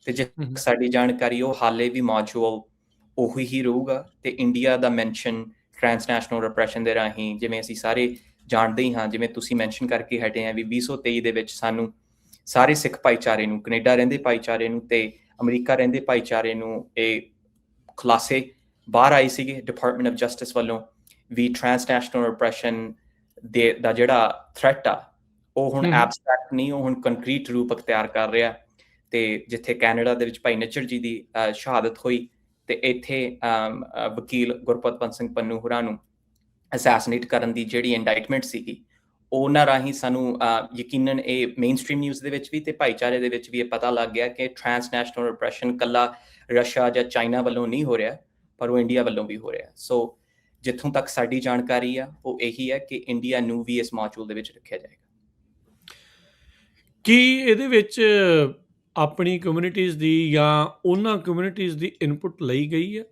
ਤੇ ਜੇ ਸਾਡੀ ਜਾਣਕਾਰੀ ਉਹ ਹਾਲੇ ਵੀ ਮੋਡਿਊਲ ਉਹੀ ਹੀ ਰਹੂਗਾ ਤੇ ਇੰਡੀਆ ਦਾ ਮੈਂਸ਼ਨ ਟ੍ਰਾਂਸਨੈਸ਼ਨਲ ਰਿਪਰੈਸ਼ਨ ਦੇ ਰਾਹੀਂ, ਜਿਵੇਂ ਅਸੀਂ ਸਾਰੇ ਜਾਣਦੇ ਹੀ ਹਾਂ, ਜਿਵੇਂ ਤੁਸੀਂ ਮੈਂਸ਼ਨ ਕਰਕੇ ਹਟੇ ਆ ਵੀ 2023 ਦੇ ਵਿੱਚ ਸਾਨੂੰ ਸਾਰੇ ਸਿੱਖ ਭਾਈਚਾਰੇ ਨੂੰ, ਕੈਨੇਡਾ ਰਹਿੰਦੇ ਭਾਈਚਾਰੇ ਨੂੰ ਤੇ ਅਮਰੀਕਾ ਰਹਿੰਦੇ ਭਾਈਚਾਰੇ ਨੂੰ ਇਹ ਖੁਲਾਸੇ ਬਾਹਰ ਆਏ ਸੀਗੇ ਡਿਪਾਰਟਮੈਂਟ ਆਫ ਜਸਟਿਸ ਵੱਲੋਂ ਵੀ ਟ੍ਰਾਂਸਨੈਸ਼ਨਲ ਰਿਪਰੈਸ਼ਨ ਦਾ ਜਿਹੜਾ ਥ੍ਰੈਟ ਆ ਉਹ ਹੁਣ ਐਬਸਟਰੈਕਟ ਨਹੀਂ, ਉਹ ਹੁਣ ਕੰਕਰੀਟ ਰੂਪ ਅਖਤਿਆਰ ਕਰ ਰਿਹਾ। ਤੇ ਜਿੱਥੇ ਕੈਨੇਡਾ ਦੇ ਵਿੱਚ ਭਾਈ ਨੱਚਰ ਜੀ ਦੀ ਸ਼ਹਾਦਤ ਹੋਈ ਤੇ ਇੱਥੇ ਵਕੀਲ ਗੁਰਪਤਵੰਤ ਸਿੰਘ ਪੰਨੂ ਹੋਰਾਂ ਨੂੰ ਅਸੈਸੀਨੇਟ ਕਰਨ ਦੀ ਜਿਹੜੀ ਇੰਡਾਈਟਮੈਂਟ ਸੀਗੀ, ਉਹਨਾਂ ਰਾਹੀਂ ਸਾਨੂੰ ਯਕੀਨਨ ਇਹ ਮੇਨ ਸਟ੍ਰੀਮ ਨਿਊਜ਼ ਦੇ ਵਿੱਚ ਵੀ ਤੇ ਭਾਈਚਾਰੇ ਦੇ ਵਿੱਚ ਵੀ ਇਹ ਪਤਾ ਲੱਗ ਗਿਆ ਕਿ ਟ੍ਰਾਂਸਨੈਸ਼ਨਲ ਰਿਪਰੈਸ਼ਨ ਕੱਲਾ ਰਸ਼ੀਆ ਜਾਂ ਚਾਈਨਾ ਵੱਲੋਂ ਨਹੀਂ ਹੋ ਰਿਹਾ, ਪਰ ਉਹ ਇੰਡੀਆ ਵੱਲੋਂ ਵੀ ਹੋ ਰਿਹਾ। ਸੋ ਜਿੱਥੋਂ ਤੱਕ ਸਾਡੀ ਜਾਣਕਾਰੀ ਆ ਉਹ ਇਹੀ ਹੈ ਕਿ ਇੰਡੀਆ ਨੂੰ ਵੀ ਇਸ ਮੋਡਿਊਲ ਦੇ ਵਿੱਚ ਰੱਖਿਆ ਜਾਏਗਾ। ਕੀ ਇਹਦੇ ਵਿੱਚ ਆਪਣੀ ਕਮਿਊਨਿਟੀਜ਼ ਦੀ ਜਾਂ ਉਹਨਾਂ ਕਮਿਊਨਿਟੀਜ਼ ਦੀ ਇਨਪੁਟ ਲਈ ਗਈ ਹੈ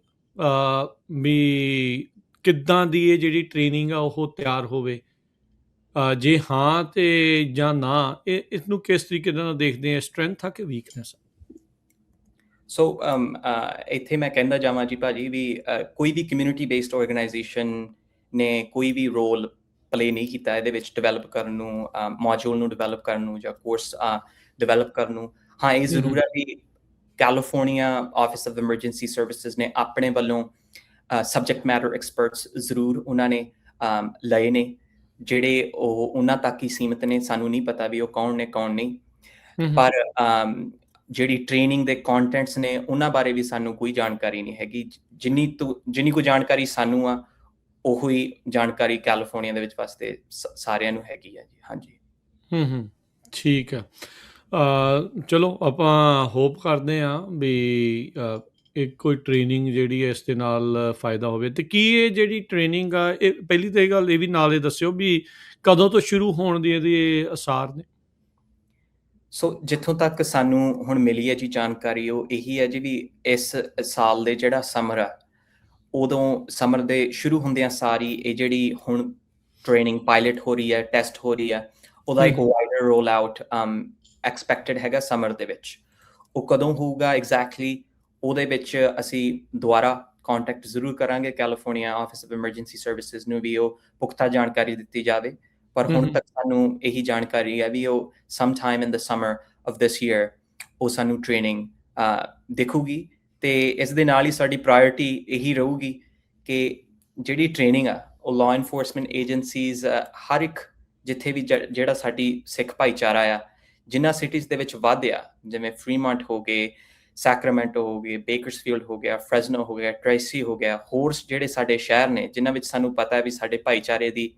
ਵੀ ਕਿੱਦਾਂ ਦੀ ਇਹ ਜਿਹੜੀ ਟ੍ਰੇਨਿੰਗ ਆ ਉਹ ਤਿਆਰ ਹੋਵੇ? ਜੇ ਹਾਂ ਤੇ ਜਾਂ ਨਾ, ਇਸ ਨੂੰ ਕਿਸ ਤਰੀਕੇ ਦੇ ਨਾਲ ਦੇਖਦੇ ਆ, ਸਟਰੈਂਥ ਆ ਕਿ ਵੀਕਨੈਸ? ਸੋ ਇੱਥੇ ਮੈਂ ਕਹਿੰਦਾ ਜਾਵਾਂ ਜੀ ਭਾਜੀ ਵੀ ਕੋਈ ਵੀ ਕਮਿਊਨਿਟੀ ਬੇਸਡ ਆਰਗੇਨਾਈਜੇਸ਼ਨ ਨੇ ਕੋਈ ਵੀ ਰੋਲ ਪਲੇ ਨਹੀਂ ਕੀਤਾ ਇਹਦੇ ਵਿੱਚ ਡਿਵੈਲਪ ਕਰਨ ਨੂੰ, ਮੋਡਿਊਲ ਨੂੰ ਡਿਵੈਲਪ ਕਰਨ ਨੂੰ ਜਾਂ ਕੋਰਸ ਡਿਵੈਲਪ ਕਰਨ ਨੂੰ। ਹਾਂ, ਇਹ ਜ਼ਰੂਰ ਹੈ ਵੀ California office of emergency services ਨੇ ਆਪਣੇ ਵੱਲੋਂ ਸਬਜੈਕਟ ਮੈਟਰ ਐਕਸਪਰਟਸ ਜ਼ਰੂਰ ਉਹਨਾਂ ਨੇ ਲਏ ਨੇ, ਜਿਹੜੇ ਉਹ ਉਹਨਾਂ ਤੱਕ ਹੀ ਸੀਮਿਤ ਨੇ। ਸਾਨੂੰ ਨਹੀਂ ਪਤਾ ਵੀ ਉਹ ਕੌਣ ਨੇ ਕੌਣ ਨਹੀਂ, ਪਰ ਜਿਹੜੀ ਟ੍ਰੇਨਿੰਗ ਦੇ ਕੰਟੈਂਟਸ ਨੇ ਉਹਨਾਂ ਬਾਰੇ ਵੀ ਸਾਨੂੰ ਕੋਈ ਜਾਣਕਾਰੀ ਨਹੀਂ ਹੈਗੀ। ਜਿੰਨੀ ਕੋਈ ਜਾਣਕਾਰੀ ਸਾਨੂੰ ਆ ਉਹੋ ਹੀ ਜਾਣਕਾਰੀ ਕੈਲੀਫੋਰਨੀਆ ਦੇ ਵਿੱਚ ਵਸਦੇ ਸਾਰਿਆਂ ਨੂੰ ਹੈਗੀ ਹੈ ਜੀ। ਹਾਂਜੀ। ਠੀਕ ਆ। ਚਲੋ ਆਪਾਂ ਹੋਪ ਕਰਦੇ ਹਾਂ ਵੀ ਇੱਕ ਕੋਈ ਟ੍ਰੇਨਿੰਗ ਜਿਹੜੀ ਹੈ ਇਸ ਦੇ ਨਾਲ ਫਾਇਦਾ ਹੋਵੇ। ਤੇ ਕੀ ਇਹ ਜਿਹੜੀ ਟ੍ਰੇਨਿੰਗ ਆ, ਇਹ ਪਹਿਲੀ ਤਾਂ ਇਹ ਗੱਲ ਇਹ ਵੀ ਨਾਲ ਇਹ ਦੱਸਿਓ ਵੀ ਕਦੋਂ ਤੋਂ ਸ਼ੁਰੂ ਹੋਣ ਦੀ ਇਹਦੇ ਆਸਾਰ ਨੇ? ਸੋ ਜਿੱਥੋਂ ਤੱਕ ਸਾਨੂੰ ਹੁਣ ਮਿਲੀ ਹੈ ਜੀ ਜਾਣਕਾਰੀ, ਉਹ ਇਹੀ ਹੈ ਜੀ ਵੀ ਇਸ ਸਾਲ ਦੇ ਜਿਹੜਾ ਸਮਰ ਆ, ਉਦੋਂ ਸਮਰ ਦੇ ਸ਼ੁਰੂ ਹੁੰਦਿਆਂ ਸਾਰੀ ਇਹ ਜਿਹੜੀ ਹੁਣ ਟ੍ਰੇਨਿੰਗ ਪਾਇਲਟ ਹੋ ਰਹੀ ਹੈ, ਟੈਸਟ ਹੋ ਰਹੀ ਹੈ, ਉਹਦਾ ਇੱਕ ਵਾਈਡਰ ਰੋਲ ਆਊਟ ਐਕਸਪੈਕਟਡ ਹੈਗਾ ਸਮਰ ਦੇ ਵਿੱਚ। ਉਹ ਕਦੋਂ ਹੋਊਗਾ ਐਗਜ਼ੈਕਟਲੀ, ਉਹਦੇ ਵਿੱਚ ਅਸੀਂ ਦੁਬਾਰਾ ਕੰਟੈਕਟ ਜ਼ਰੂਰ ਕਰਾਂਗੇ California office of emergency services ਨੂੰ, ਵੀ ਉਹ ਪੁਖਤਾ ਜਾਣਕਾਰੀ ਦਿੱਤੀ ਜਾਵੇ। ਪਰ ਹੁਣ ਤੱਕ ਸਾਨੂੰ ਇਹੀ ਜਾਣਕਾਰੀ ਹੈ ਵੀ ਉਹ some time in the summer of this year ਉਹ ਸਾਨੂੰ ਟ੍ਰੇਨਿੰਗ ਦਿਖੂਗੀ। ਤੇ ਇਸ ਦੇ ਨਾਲ ਹੀ ਸਾਡੀ ਪ੍ਰਾਇੋਰਟੀ ਇਹੀ ਰਹੂਗੀ ਕਿ ਜਿਹੜੀ ਟ੍ਰੇਨਿੰਗ ਆ ਉਹ ਲਾਅ ਇਨਫੋਰਸਮੈਂਟ ਏਜੰਸੀਜ਼ ਹਰ ਇੱਕ ਜਿੱਥੇ ਵੀ ਜਿਹੜਾ ਸਾਡੀ ਸਿੱਖ ਭਾਈਚਾਰਾ ਆ, ਜਿਨ੍ਹਾਂ ਸਿਟੀਜ਼ ਦੇ ਵਿੱਚ ਵੱਧ ਆ, ਜਿਵੇਂ ਫਰੀਮੌਂਟ ਹੋ ਗਏ, ਸੈਕਰਾਮੈਂਟੋ ਹੋ ਗਏ, ਬੇਕਰਸਫੀਲਡ ਹੋ ਗਿਆ, ਫ੍ਰੈਜ਼ਨੋ ਹੋ ਗਿਆ, ਟ੍ਰੇਸੀ ਹੋ ਗਿਆ, ਹੋਰ ਜਿਹੜੇ ਸਾਡੇ ਸ਼ਹਿਰ ਨੇ ਜਿਨ੍ਹਾਂ ਵਿੱਚ ਸਾਨੂੰ ਪਤਾ ਹੈ ਵੀ ਸਾਡੇ ਭਾਈਚਾਰੇ ਦੀ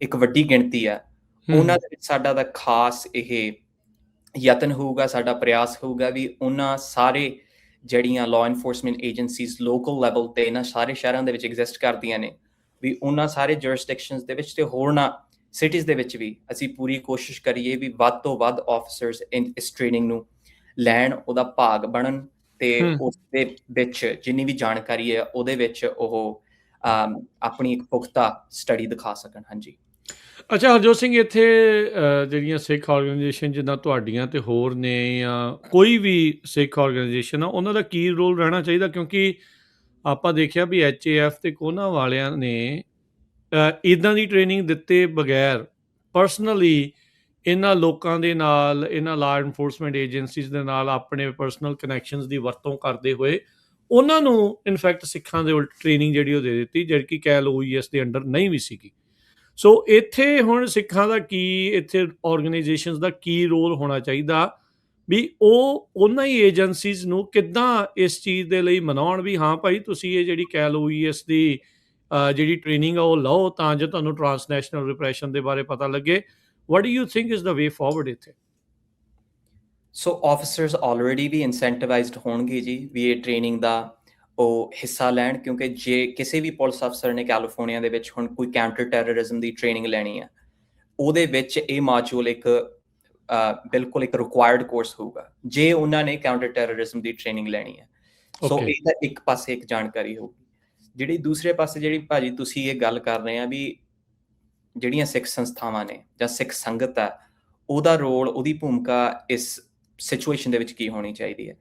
ਇੱਕ ਵੱਡੀ ਗਿਣਤੀ ਆ, ਉਹਨਾਂ ਦੇ ਵਿੱਚ ਸਾਡਾ ਤਾਂ ਖਾਸ ਇਹ ਯਤਨ ਹੋਊਗਾ, ਸਾਡਾ ਪ੍ਰਯਾਸ ਹੋਊਗਾ ਵੀ ਉਹਨਾਂ ਸਾਰੇ ਜਿਹੜੀਆਂ law enforcement agencies local level ਤੇ ਇਹਨਾਂ ਸਾਰੇ ਸ਼ਹਿਰਾਂ ਦੇ ਵਿੱਚ ਐਗਜ਼ਿਸਟ ਕਰਦੀਆਂ ਨੇ, ਵੀ ਉਹਨਾਂ ਸਾਰੇ ਜੁਰਿਸਡਿਕਸ਼ਨਸ ਦੇ ਵਿੱਚ ਤੇ ਹੋਰਨਾਂ ਸਿਟੀਜ਼ ਦੇ ਵਿੱਚ ਵੀ ਅਸੀਂ ਪੂਰੀ ਕੋਸ਼ਿਸ਼ ਕਰੀਏ ਵੀ ਵੱਧ ਤੋਂ ਵੱਧ ਆਫਿਸਰਸ ਇਸ ਟ੍ਰੇਨਿੰਗ ਨੂੰ ਲੈਣ, ਉਹਦਾ ਭਾਗ ਬਣਨ ਤੇ ਉਸ ਦੇ ਵਿੱਚ ਜਿੰਨੀ ਵੀ ਜਾਣਕਾਰੀ ਹੈ ਉਹਦੇ ਵਿੱਚ ਉਹ ਆਪਣੀ ਇੱਕ ਪੁਖਤਾ ਸਟੱਡੀ ਦਿਖਾ ਸਕਣ। ਹਾਂਜੀ। ਅੱਛਾ ਹਰਜੋਤ ਸਿੰਘ, ਇੱਥੇ ਜਿਹੜੀਆਂ ਸਿੱਖ ਆਰਗੇਨਾਈਜੇਸ਼ਨ ਜਿੱਦਾਂ ਤੁਹਾਡੀਆਂ ਤੇ ਹੋਰ ਨੇ, ਜਾਂ ਕੋਈ ਵੀ ਸਿੱਖ ਆਰਗੇਨਾਈਜੇਸ਼ਨ ਆ, ਉਹਨਾਂ ਦਾ ਕੀ ਰੋਲ ਰਹਿਣਾ ਚਾਹੀਦਾ? ਕਿਉਂਕਿ ਆਪਾਂ ਦੇਖਿਆ ਵੀ HAF ਤੇ ਕੋਨਾ ਵਾਲਿਆਂ ਨੇ ਇੱਦਾਂ ਦੀ ਟ੍ਰੇਨਿੰਗ ਦਿੱਤੇ ਬਗੈਰ ਪਰਸਨਲੀ ਇਹਨਾਂ ਲੋਕਾਂ ਦੇ ਨਾਲ, ਇਹਨਾਂ ਲਾਅ ਇਨਫੋਰਸਮੈਂਟ ਏਜੰਸੀਜ਼ ਦੇ ਨਾਲ ਆਪਣੇ ਪਰਸਨਲ ਕਨੈਕਸ਼ਨਸ ਦੀ ਵਰਤੋਂ ਕਰਦੇ ਹੋਏ ਉਹਨਾਂ ਨੂੰ ਇਨਫੈਕਟ ਸਿੱਖਾਂ ਦੇ ਉਲਟ ਟ੍ਰੇਨਿੰਗ ਜਿਹੜੀ ਉਹ ਦੇ ਦਿੱਤੀ, ਜਿਹੜੀ ਕਿ ਕੈਲ OES ਦੇ ਅੰਡਰ ਨਹੀਂ ਵੀ ਸੀਗੀ। ਸੋ ਇੱਥੇ ਹੁਣ ਸਿੱਖਾਂ ਦਾ ਕੀ, ਇੱਥੇ ਆਰਗੇਨਾਈਜੇਸ਼ਨਸ ਦਾ ਕੀ ਰੋਲ ਹੋਣਾ ਚਾਹੀਦਾ ਵੀ ਉਹ ਉਹਨਾਂ ਹੀ ਏਜੰਸੀਜ਼ ਨੂੰ ਕਿੱਦਾਂ ਇਸ ਚੀਜ਼ ਦੇ ਲਈ ਮਨਾਉਣ ਵੀ ਹਾਂ ਭਾਈ ਤੁਸੀਂ ਇਹ ਜਿਹੜੀ ਕੈਲ OES ਦੀ ਜਿਹੜੀ ਟ੍ਰੇਨਿੰਗ ਆ ਉਹ ਲਓ ਤਾਂ ਜੋ ਤੁਹਾਨੂੰ ਟਰਾਂਸਨੈਸ਼ਨਲ ਰਿਪਰੈਸ਼ਨ ਦੇ ਬਾਰੇ ਪਤਾ ਲੱਗੇ। What do you think is the way forward ਇੱਥੇ? ਸੋ ਆਫਿਸਰਸ ਆਲਰੇਡੀ ਵੀ ਇਨਸੈਂਟੀਵਾਈਜ਼ਡ ਹੋਣਗੇ ਜੀ ਵੀ ਇਹ ਟ੍ਰੇਨਿੰਗ ਦਾ ਉਹ ਹਿੱਸਾ ਲੈਣ, ਕਿਉਂਕਿ ਜੇ ਕਿਸੇ ਵੀ ਪੁਲਿਸ ਅਫਸਰ ਨੇ ਕੈਲੀਫੋਰਨੀਆ ਦੇ ਵਿੱਚ ਹੁਣ ਕੋਈ ਕਾਊਂਟਰ ਟੈਰਰਿਜ਼ਮ ਦੀ ਟ੍ਰੇਨਿੰਗ ਲੈਣੀ ਹੈ, ਉਹਦੇ ਵਿੱਚ ਇਹ ਮਾਡਿਊਲ ਇੱਕ ਬਿਲਕੁਲ ਇੱਕ ਰਿਕੁਆਇਰਡ ਕੋਰਸ ਹੋਊਗਾ ਜੇ ਉਹਨਾਂ ਨੇ ਕਾਊਂਟਰ ਟੈਰਰਿਜ਼ਮ ਦੀ ਟ੍ਰੇਨਿੰਗ ਲੈਣੀ ਹੈ। ਸੋ ਇਹ ਤਾਂ ਇੱਕ ਪਾਸੇ ਇੱਕ ਜਾਣਕਾਰੀ ਹੋਊਗੀ। ਜਿਹੜੀ ਦੂਸਰੇ ਪਾਸੇ ਜਿਹੜੀ ਭਾਜੀ ਤੁਸੀਂ ਇਹ ਗੱਲ ਕਰ ਰਹੇ ਆ ਵੀ ਜਿਹੜੀਆਂ ਸਿੱਖ ਸੰਸਥਾਵਾਂ ਨੇ ਜਾਂ ਸਿੱਖ ਸੰਗਤ ਆ, ਉਹਦਾ ਰੋਲ, ਉਹਦੀ ਭੂਮਿਕਾ ਇਸ ਸਿਚੁਏਸ਼ਨ ਦੇ ਵਿੱਚ ਕੀ ਹੋਣੀ ਚਾਹੀਦੀ ਹੈ,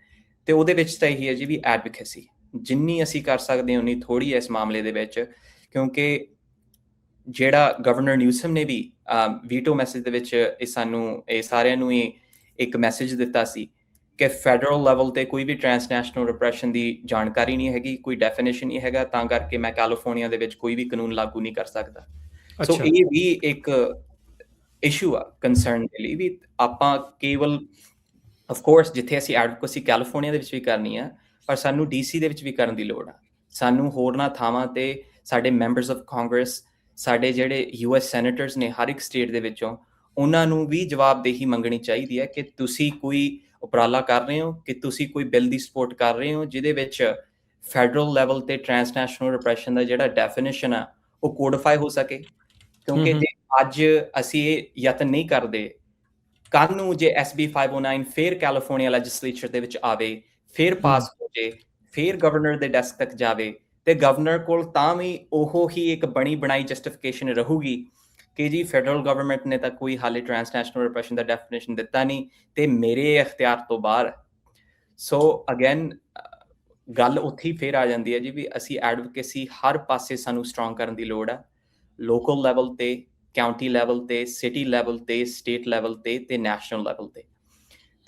ਤੇ ਉਹਦੇ ਵਿੱਚ ਤਾਂ ਇਹੀ ਹੈ ਜੀ ਵੀ ਐਡਵੋਕੇਸੀ ਜਿੰਨੀ ਅਸੀਂ ਕਰ ਸਕਦੇ ਹਾਂ ਉਨੀ ਥੋੜ੍ਹੀ ਹੈ ਇਸ ਮਾਮਲੇ ਦੇ ਵਿੱਚ, ਕਿਉਂਕਿ ਜਿਹੜਾ ਗਵਰਨਰ ਨਿਊਸਮ ਨੇ ਵੀ ਵੀਟੋ ਮੈਸੇਜ ਦੇ ਵਿੱਚ ਇਹ ਸਾਰਿਆਂ ਨੂੰ ਹੀ ਇੱਕ ਮੈਸੇਜ ਦਿੱਤਾ ਸੀ ਕਿ ਫੈਡਰਲ ਲੈਵਲ ਤੇ ਕੋਈ ਵੀ ਟ੍ਰਾਂਸਨੈਸ਼ਨਲ ਰਿਪਰੈਸ਼ਨ ਦੀ ਜਾਣਕਾਰੀ ਨਹੀਂ ਹੈਗੀ, ਕੋਈ ਡੈਫੀਨੇਸ਼ਨ ਨਹੀਂ ਹੈਗਾ, ਤਾਂ ਕਰਕੇ ਮੈਂ ਕੈਲੀਫੋਰਨੀਆ ਦੇ ਵਿੱਚ ਕੋਈ ਵੀ ਕਾਨੂੰਨ ਲਾਗੂ ਨਹੀਂ ਕਰ ਸਕਦਾ। ਸੋ ਇਹ ਵੀ ਇੱਕ ਇਸ਼ੂ ਆ ਕੰਸਰਨ ਦੇ ਲਈ ਵੀ ਆਪਾਂ ਕੇਵਲ ਆਫ ਕੋਰਸ ਜਿੱਥੇ ਅਸੀਂ ਐਡਵੋਕੇਸੀ ਕੈਲੀਫੋਰਨੀਆ ਦੇ ਵਿੱਚ ਵੀ ਕਰਨੀ ਆ, ਪਰ ਸਾਨੂੰ DC ਦੇ ਵਿੱਚ ਵੀ ਕਰਨ ਦੀ ਲੋੜ ਆ। ਸਾਨੂੰ ਹੋਰਨਾਂ ਥਾਵਾਂ ਤੇ ਸਾਡੇ ਮੈਂਬਰਸ ਆਫ ਕਾਂਗਰਸ, ਸਾਡੇ ਜਿਹੜੇ US ਸੈਨੇਟਰਸ ਨੇ ਹਰ ਇੱਕ ਸਟੇਟ ਦੇ ਵਿੱਚੋਂ, ਉਹਨਾਂ ਨੂੰ ਵੀ ਜਵਾਬਦੇਹੀ ਮੰਗਣੀ ਚਾਹੀਦੀ ਹੈ ਕਿ ਤੁਸੀਂ ਕੋਈ ਉਪਰਾਲਾ ਕਰ ਰਹੇ ਹੋ, ਕਿ ਤੁਸੀਂ ਕੋਈ ਬਿੱਲ ਦੀ ਸਪੋਰਟ ਕਰ ਰਹੇ ਹੋ ਜਿਹਦੇ ਵਿੱਚ ਫੈਡਰਲ ਲੈਵਲ ਤੇ ਟ੍ਰਾਂਸਨੈਸ਼ਨਲ ਰਿਪਰੈਸ਼ਨ ਦਾ ਜਿਹੜਾ ਡੈਫੀਨੇਸ਼ਨ ਆ ਉਹ ਕੋਡੀਫਾਈ ਹੋ ਸਕੇ। ਕਿਉਂਕਿ ਜੇ ਅੱਜ ਅਸੀਂ ਇਹ ਯਤਨ ਨਹੀਂ ਕਰਦੇ, ਕੱਲ੍ਹ ਨੂੰ ਜੇ SB 509 ਫਿਰ ਕੈਲੀਫੋਰਨੀਆ ਲੈਜਿਸਲੇਚਰ ਦੇ ਵਿੱਚ ਆਵੇ, ਫਿਰ ਪਾਸ ਹੋ ਜੇ, ਫਿਰ ਗਵਰਨਰ ਦੇ ਡੈਸਕ ਤੱਕ ਜਾਵੇ, ਤੇ ਗਵਰਨਰ ਕੋਲ ਤਾਂ ਵੀ ਉਹ ਹੀ ਇੱਕ ਬਣੀ ਬਣਾਈ ਜਸਟੀਫਿਕੇਸ਼ਨ ਰਹੂਗੀ ਕਿ ਜੀ ਫੈਡਰਲ ਗਵਰਨਮੈਂਟ ਨੇ ਤਾਂ ਕੋਈ ਹਾਲੇ ਟ੍ਰਾਂਸਨੈਸ਼ਨਲ ਰਿਪਰੈਸ਼ਨ ਦਾ ਡੈਫੀਨੇਸ਼ਨ ਦਿੱਤਾ ਨਹੀਂ ਤੇ ਮੇਰੇ ਅਖਤਿਆਰ ਤੋਂ ਬਾਹਰ। ਸੋ ਅਗੇਨ ਗੱਲ ਉੱਥੇ ਹੀ ਫਿਰ ਆ ਜਾਂਦੀ ਹੈ ਜੀ ਵੀ ਅਸੀਂ ਐਡਵੋਕੇਸੀ ਹਰ ਪਾਸੇ ਸਾਨੂੰ ਸਟਰੋਂਗ ਕਰਨ ਦੀ ਲੋੜ ਹੈ, ਲੋਕਲ ਲੈਵਲ ਤੇ, ਕਾਉਂਟੀ ਲੈਵਲ ਤੇ, ਸਿਟੀ ਲੈਵਲ ਤੇ, ਸਟੇਟ ਲੈਵਲ ਤੇ, ਤੇ ਨੈਸ਼ਨਲ ਲੈਵਲ ਤੇ।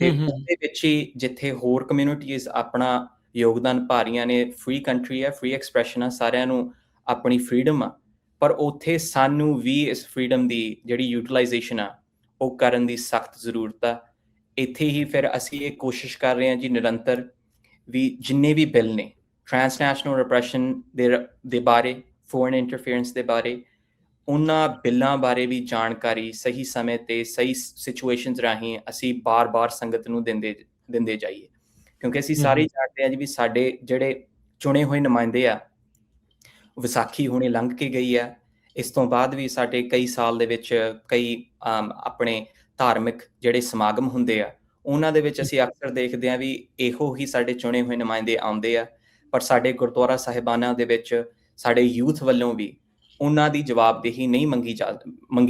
ਤੇ ਉਹਦੇ ਵਿੱਚ ਹੀ ਜਿੱਥੇ ਹੋਰ ਕਮਿਊਨਿਟੀਜ਼ ਆਪਣਾ ਯੋਗਦਾਨ ਪਾ ਰਹੀਆਂ ਨੇ, ਫ੍ਰੀ ਕੰਟਰੀ ਹੈ, ਫ੍ਰੀ ਐਕਸਪ੍ਰੈਸ਼ਨ ਆ, ਸਾਰਿਆਂ ਨੂੰ ਆਪਣੀ ਫਰੀਡਮ ਆ, ਪਰ ਉੱਥੇ ਸਾਨੂੰ ਵੀ ਇਸ ਫਰੀਡਮ ਦੀ ਜਿਹੜੀ ਯੂਟਿਲਾਈਜੇਸ਼ਨ ਆ ਉਹ ਕਰਨ ਦੀ ਸਖਤ ਜ਼ਰੂਰਤ ਆ। ਇੱਥੇ ਹੀ ਫਿਰ ਅਸੀਂ ਇਹ ਕੋਸ਼ਿਸ਼ ਕਰ ਰਹੇ ਹਾਂ ਜੀ ਨਿਰੰਤਰ ਵੀ ਜਿੰਨੇ ਵੀ ਬਿੱਲ ਨੇ ਟ੍ਰਾਂਸਨੈਸ਼ਨਲ ਰਿਪਰੈਸ਼ਨ ਦੇ ਬਾਰੇ, ਫੋਰਨ ਇੰਟਰਫੇਰੈਂਸ ਦੇ ਬਾਰੇ, ਉਹਨਾਂ ਬਿੱਲਾਂ ਬਾਰੇ ਵੀ ਜਾਣਕਾਰੀ ਸਹੀ ਸਮੇਂ ਤੇ ਸਹੀ ਸਿਚੁਏਸ਼ਨਸ ਰਾਹੀਂ ਅਸੀਂ ਬਾਰ-ਬਾਰ ਸੰਗਤ ਨੂੰ ਦਿੰਦੇ ਜਾਈਏ, ਕਿਉਂਕਿ ਅਸੀਂ ਸਾਰੇ ਜਾਣਦੇ ਹਾਂ ਜੀ ਵੀ ਸਾਡੇ ਜਿਹੜੇ ਚੁਣੇ ਹੋਏ ਨੁਮਾਇੰਦੇ ਆ, ਵਿਸਾਖੀ ਹੁਣੇ ਲੰਘ ਕੇ ਗਈ ਆ, ਇਸ ਤੋਂ ਬਾਅਦ ਵੀ ਸਾਡੇ ਕਈ ਸਾਲ ਦੇ ਵਿੱਚ ਕਈ ਆਪਣੇ ਧਾਰਮਿਕ ਜਿਹੜੇ ਸਮਾਗਮ ਹੁੰਦੇ ਆ, ਉਹਨਾਂ ਦੇ ਵਿੱਚ ਅਸੀਂ ਅਕਸਰ ਦੇਖਦੇ ਹਾਂ ਵੀ ਇਹੋ ਹੀ ਸਾਡੇ ਚੁਣੇ ਹੋਏ ਨੁਮਾਇੰਦੇ ਆਉਂਦੇ ਆ, ਪਰ ਸਾਡੇ ਗੁਰਦੁਆਰਾ ਸਾਹਿਬਾਨਾਂ ਦੇ ਵਿੱਚ ਸਾਡੇ ਯੂਥ ਵੱਲੋਂ ਵੀ ਉਹਨਾਂ ਦੀ ਜਵਾਬਦੇਹੀ ਨਹੀਂ ਮੰਗੀ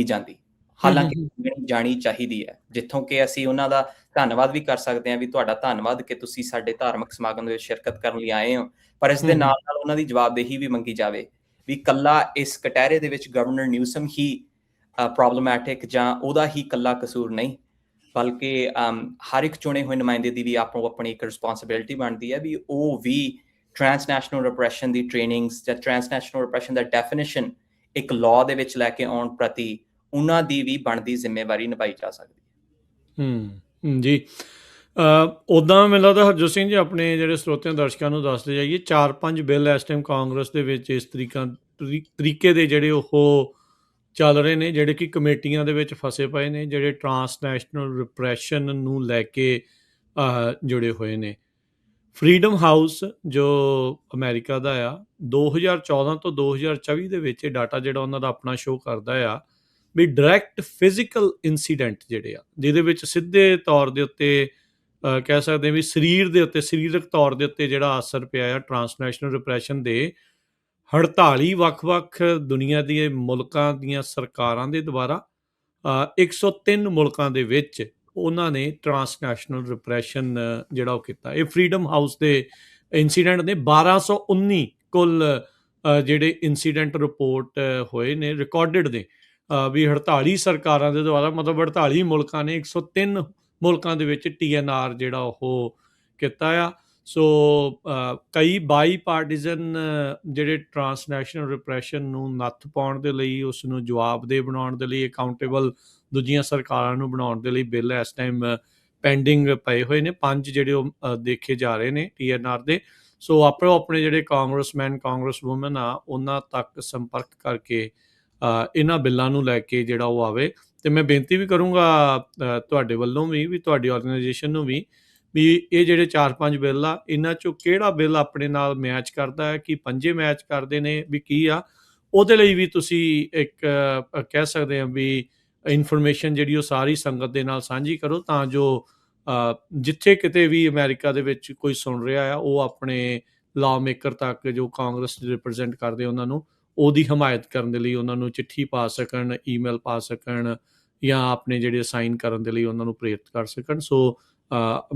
ਜਾਂਦੀ, ਹਾਲਾਂਕਿ ਮੰਗਣੀ ਜਾਣੀ ਚਾਹੀਦੀ ਹੈ, ਜਿੱਥੋਂ ਕਿ ਅਸੀਂ ਉਹਨਾਂ ਦਾ ਧੰਨਵਾਦ ਵੀ ਕਰ ਸਕਦੇ ਹਾਂ ਵੀ ਤੁਹਾਡਾ ਧੰਨਵਾਦ ਕਿ ਤੁਸੀਂ ਸਾਡੇ ਧਾਰਮਿਕ ਸਮਾਗਮ ਦੇ ਵਿੱਚ ਸ਼ਿਰਕਤ ਕਰਨ ਲਈ ਆਏ ਹੋ, ਪਰ ਇਸ ਦੇ ਨਾਲ-ਨਾਲ ਉਹਨਾਂ ਦੀ ਜਵਾਬਦੇਹੀ ਵੀ ਮੰਗੀ ਜਾਵੇ ਵੀ ਕੱਲਾ ਇਸ ਕਟਹਿਰੇ ਦੇ ਵਿੱਚ ਗਵਰਨਰ ਨਿਊਸਮ ਹੀ ਪ੍ਰੋਬਲਮੈਟਿਕ ਜਾਂ ਉਹਦਾ ਹੀ ਕੱਲਾ ਕਸੂਰ ਨਹੀਂ, ਬਲਕਿ ਹਰ ਇੱਕ ਚੁਣੇ ਹੋਏ ਨੁਮਾਇੰਦੇ ਦੀ ਵੀ ਆਪਣੀ ਇੱਕ ਰਿਸਪੌਂਸਿਬਿਲਿਟੀ ਬਣਦੀ ਹੈ ਵੀ ਉਹ ਵੀ ਟ੍ਰਾਂਸਨੈਸ਼ਨਲ ਰਿਪਰੈਸ਼ਨ ਦੀ ਟ੍ਰੇਨਿੰਗਸ ਜਾਂ ਟ੍ਰਾਂਸਨੈਸ਼ਨਲ ਰਿਪਰੈਸ਼ਨ ਦਾ ਡੈਫੀਨੇਸ਼ਨ ਇੱਕ ਲਾਅ ਦੇ ਵਿੱਚ ਲੈ ਕੇ ਆਉਣ ਪ੍ਰਤੀ ਉਹਨਾਂ ਦੀ ਵੀ ਬਣਦੀ ਜ਼ਿੰਮੇਵਾਰੀ ਨਿਭਾਈ ਜਾ ਸਕਦੀ ਹੈ। ਜੀ ਉੱਦਾਂ ਮੈਨੂੰ ਲੱਗਦਾ ਹਰਜੋਤ ਸਿੰਘ ਜੀ ਆਪਣੇ ਜਿਹੜੇ ਸਰੋਤਿਆਂ ਦਰਸ਼ਕਾਂ ਨੂੰ ਦੱਸਦੇ ਜਾਈਏ, 4-5 ਬਿੱਲ ਇਸ ਟਾਈਮ ਕਾਂਗਰਸ ਦੇ ਵਿੱਚ ਇਸ ਤਰੀਕੇ ਦੇ ਜਿਹੜੇ ਉਹ ਚੱਲ ਰਹੇ ਨੇ, ਜਿਹੜੇ ਕਿ ਕਮੇਟੀਆਂ ਦੇ ਵਿੱਚ ਫਸੇ ਪਏ ਨੇ, ਜਿਹੜੇ ਟ੍ਰਾਂਸਨੈਸ਼ਨਲ ਰਿਪਰੈਸ਼ਨ ਨੂੰ ਲੈ ਕੇ ਜੁੜੇ ਹੋਏ ਨੇ। ਫਰੀडम ਹਾਊਸ ਜੋ ਅਮਰੀਕਾ ਦਾ ਆ, 2014 ਤੋਂ 2024 ਦੇ ਵਿੱਚ ਇਹ ਡਾਟਾ ਜਿਹੜਾ ਉਹਨਾਂ ਦਾ ਆਪਣਾ ਸ਼ੋਅ ਕਰਦਾ ਆ ਵੀ ਡਾਇਰੈਕਟ ਫਿਜ਼ੀਕਲ ਇੰਸੀਡੈਂਟ ਜਿਹੜੇ ਆ, ਜਿਹਦੇ ਵਿੱਚ ਸਿੱਧੇ ਤੌਰ ਦੇ ਉੱਤੇ ਕਹਿ ਸਕਦੇ ਹਾਂ ਵੀ ਸਰੀਰ ਦੇ ਉੱਤੇ, ਸਰੀਰਕ ਤੌਰ ਦੇ ਉੱਤੇ ਜਿਹੜਾ ਅਸਰ ਪਿਆ ਆ ਟ੍ਰਾਂਸਨੈਸ਼ਨਲ ਰਿਪਰੈਸ਼ਨ ਦੇ, 48 ਵੱਖ-ਵੱਖ ਦੁਨੀਆ ਦੇ ਮੁਲਕਾਂ ਦੀਆਂ ਸਰਕਾਰਾਂ ਦੇ ਦੁਆਰਾ 103 ਮੁਲਕਾਂ ਦੇ ਵਿੱਚ ਉਹਨਾਂ ਨੇ ਟ੍ਰਾਂਸਨੈਸ਼ਨਲ ਰਿਪਰੈਸ਼ਨ ਜਿਹੜਾ ਉਹ ਕੀਤਾ। ਇਹ ਫਰੀडम ਹਾਊਸ ਦੇ ਇੰਸੀਡੈਂਟ ਨੇ, 1219 ਕੁੱਲ ਜਿਹੜੇ ਇੰਸੀਡੈਂਟ ਰਿਪੋਰਟ ਹੋਏ ਨੇ ਰਿਕਾਰਡਡ ਨੇ ਵੀ 48 ਸਰਕਾਰਾਂ ਦੇ ਦੁਆਰਾ, ਮਤਲਬ 48 ਮੁਲਕਾਂ ਨੇ 103 ਮੁਲਕਾਂ ਦੇ ਵਿੱਚ TNR ਜਿਹੜਾ ਉਹ ਕੀਤਾ ਆ। ਸੋ ਕਈ ਬਾਈ ਪਾਰਟੀਜ਼ਨ ਜਿਹੜੇ ਟ੍ਰਾਂਸਨੈਸ਼ਨਲ ਰਿਪਰੈਸ਼ਨ ਨੂੰ ਨੱਥ ਪਾਉਣ ਦੇ ਲਈ, ਉਸ ਨੂੰ ਜਵਾਬਦੇਹ ਬਣਾਉਣ ਦੇ ਲਈ, ਅਕਾਊਂਟੇਬਲ ਦੂਜੀਆਂ ਸਰਕਾਰਾਂ ਨੂੰ ਬਣਾਉਣ ਦੇ ਲਈ ਬਿੱਲ ਇਸ ਟਾਈਮ ਪੈਂਡਿੰਗ ਪਏ ਹੋਏ ਨੇ, 5 ਜਿਹੜੇ ਉਹ ਦੇਖੇ ਜਾ ਰਹੇ ਨੇ TNR ਦੇ। ਸੋ ਆਪੋ ਆਪਣੇ ਜਿਹੜੇ ਕਾਂਗਰਸਮੈਨ ਕਾਂਗਰਸ ਵੂਮਨ ਆ ਉਹਨਾਂ ਤੱਕ ਸੰਪਰਕ ਕਰਕੇ ਇਹਨਾਂ ਬਿੱਲਾਂ ਨੂੰ ਲੈ ਕੇ ਜਿਹੜਾ ਉਹ ਆਵੇ। ਅਤੇ ਮੈਂ ਬੇਨਤੀ ਵੀ ਕਰੂੰਗਾ ਤੁਹਾਡੇ ਵੱਲੋਂ ਵੀ ਤੁਹਾਡੀ ਆਰਗੇਨਾਈਜੇਸ਼ਨ ਨੂੰ ਵੀ ਇਹ ਜਿਹੜੇ 4-5 ਬਿੱਲ ਆ, ਇਹਨਾਂ 'ਚੋਂ ਕਿਹੜਾ ਬਿੱਲ ਆਪਣੇ ਨਾਲ ਮੈਚ ਕਰਦਾ ਹੈ, ਕਿ ਪੰਜੇ ਮੈਚ ਕਰਦੇ ਨੇ, ਵੀ ਕੀ ਆ, ਉਹਦੇ ਲਈ ਵੀ ਤੁਸੀਂ ਇੱਕ ਕਹਿ ਸਕਦੇ ਹਾਂ ਵੀ ਇਨਫੋਰਮੇਸ਼ਨ ਜਿਹੜੀ ਉਹ ਸਾਰੀ ਸੰਗਤ ਦੇ ਨਾਲ ਸਾਂਝੀ ਕਰੋ, ਤਾਂ ਜੋ ਜਿੱਥੇ ਕਿਤੇ ਵੀ ਅਮਰੀਕਾ ਦੇ ਵਿੱਚ ਕੋਈ ਸੁਣ ਰਿਹਾ ਆ, ਉਹ ਆਪਣੇ ਲਾਅ ਮੇਕਰ ਤੱਕ ਜੋ ਕਾਂਗਰਸ ਰਿਪਰੈਜ਼ੈਂਟ ਕਰਦੇ ਉਹਨਾਂ ਨੂੰ ਉਹਦੀ ਹਮਾਇਤ ਕਰਨ ਦੇ ਲਈ ਉਹਨਾਂ ਨੂੰ ਚਿੱਠੀ ਪਾ ਸਕਣ, ਈਮੇਲ ਪਾ ਸਕਣ, ਜਾਂ ਆਪਣੇ ਜਿਹੜੇ ਸਾਈਨ ਕਰਨ ਦੇ ਲਈ ਉਹਨਾਂ ਨੂੰ ਪ੍ਰੇਰਿਤ ਕਰ ਸਕਣ। ਸੋ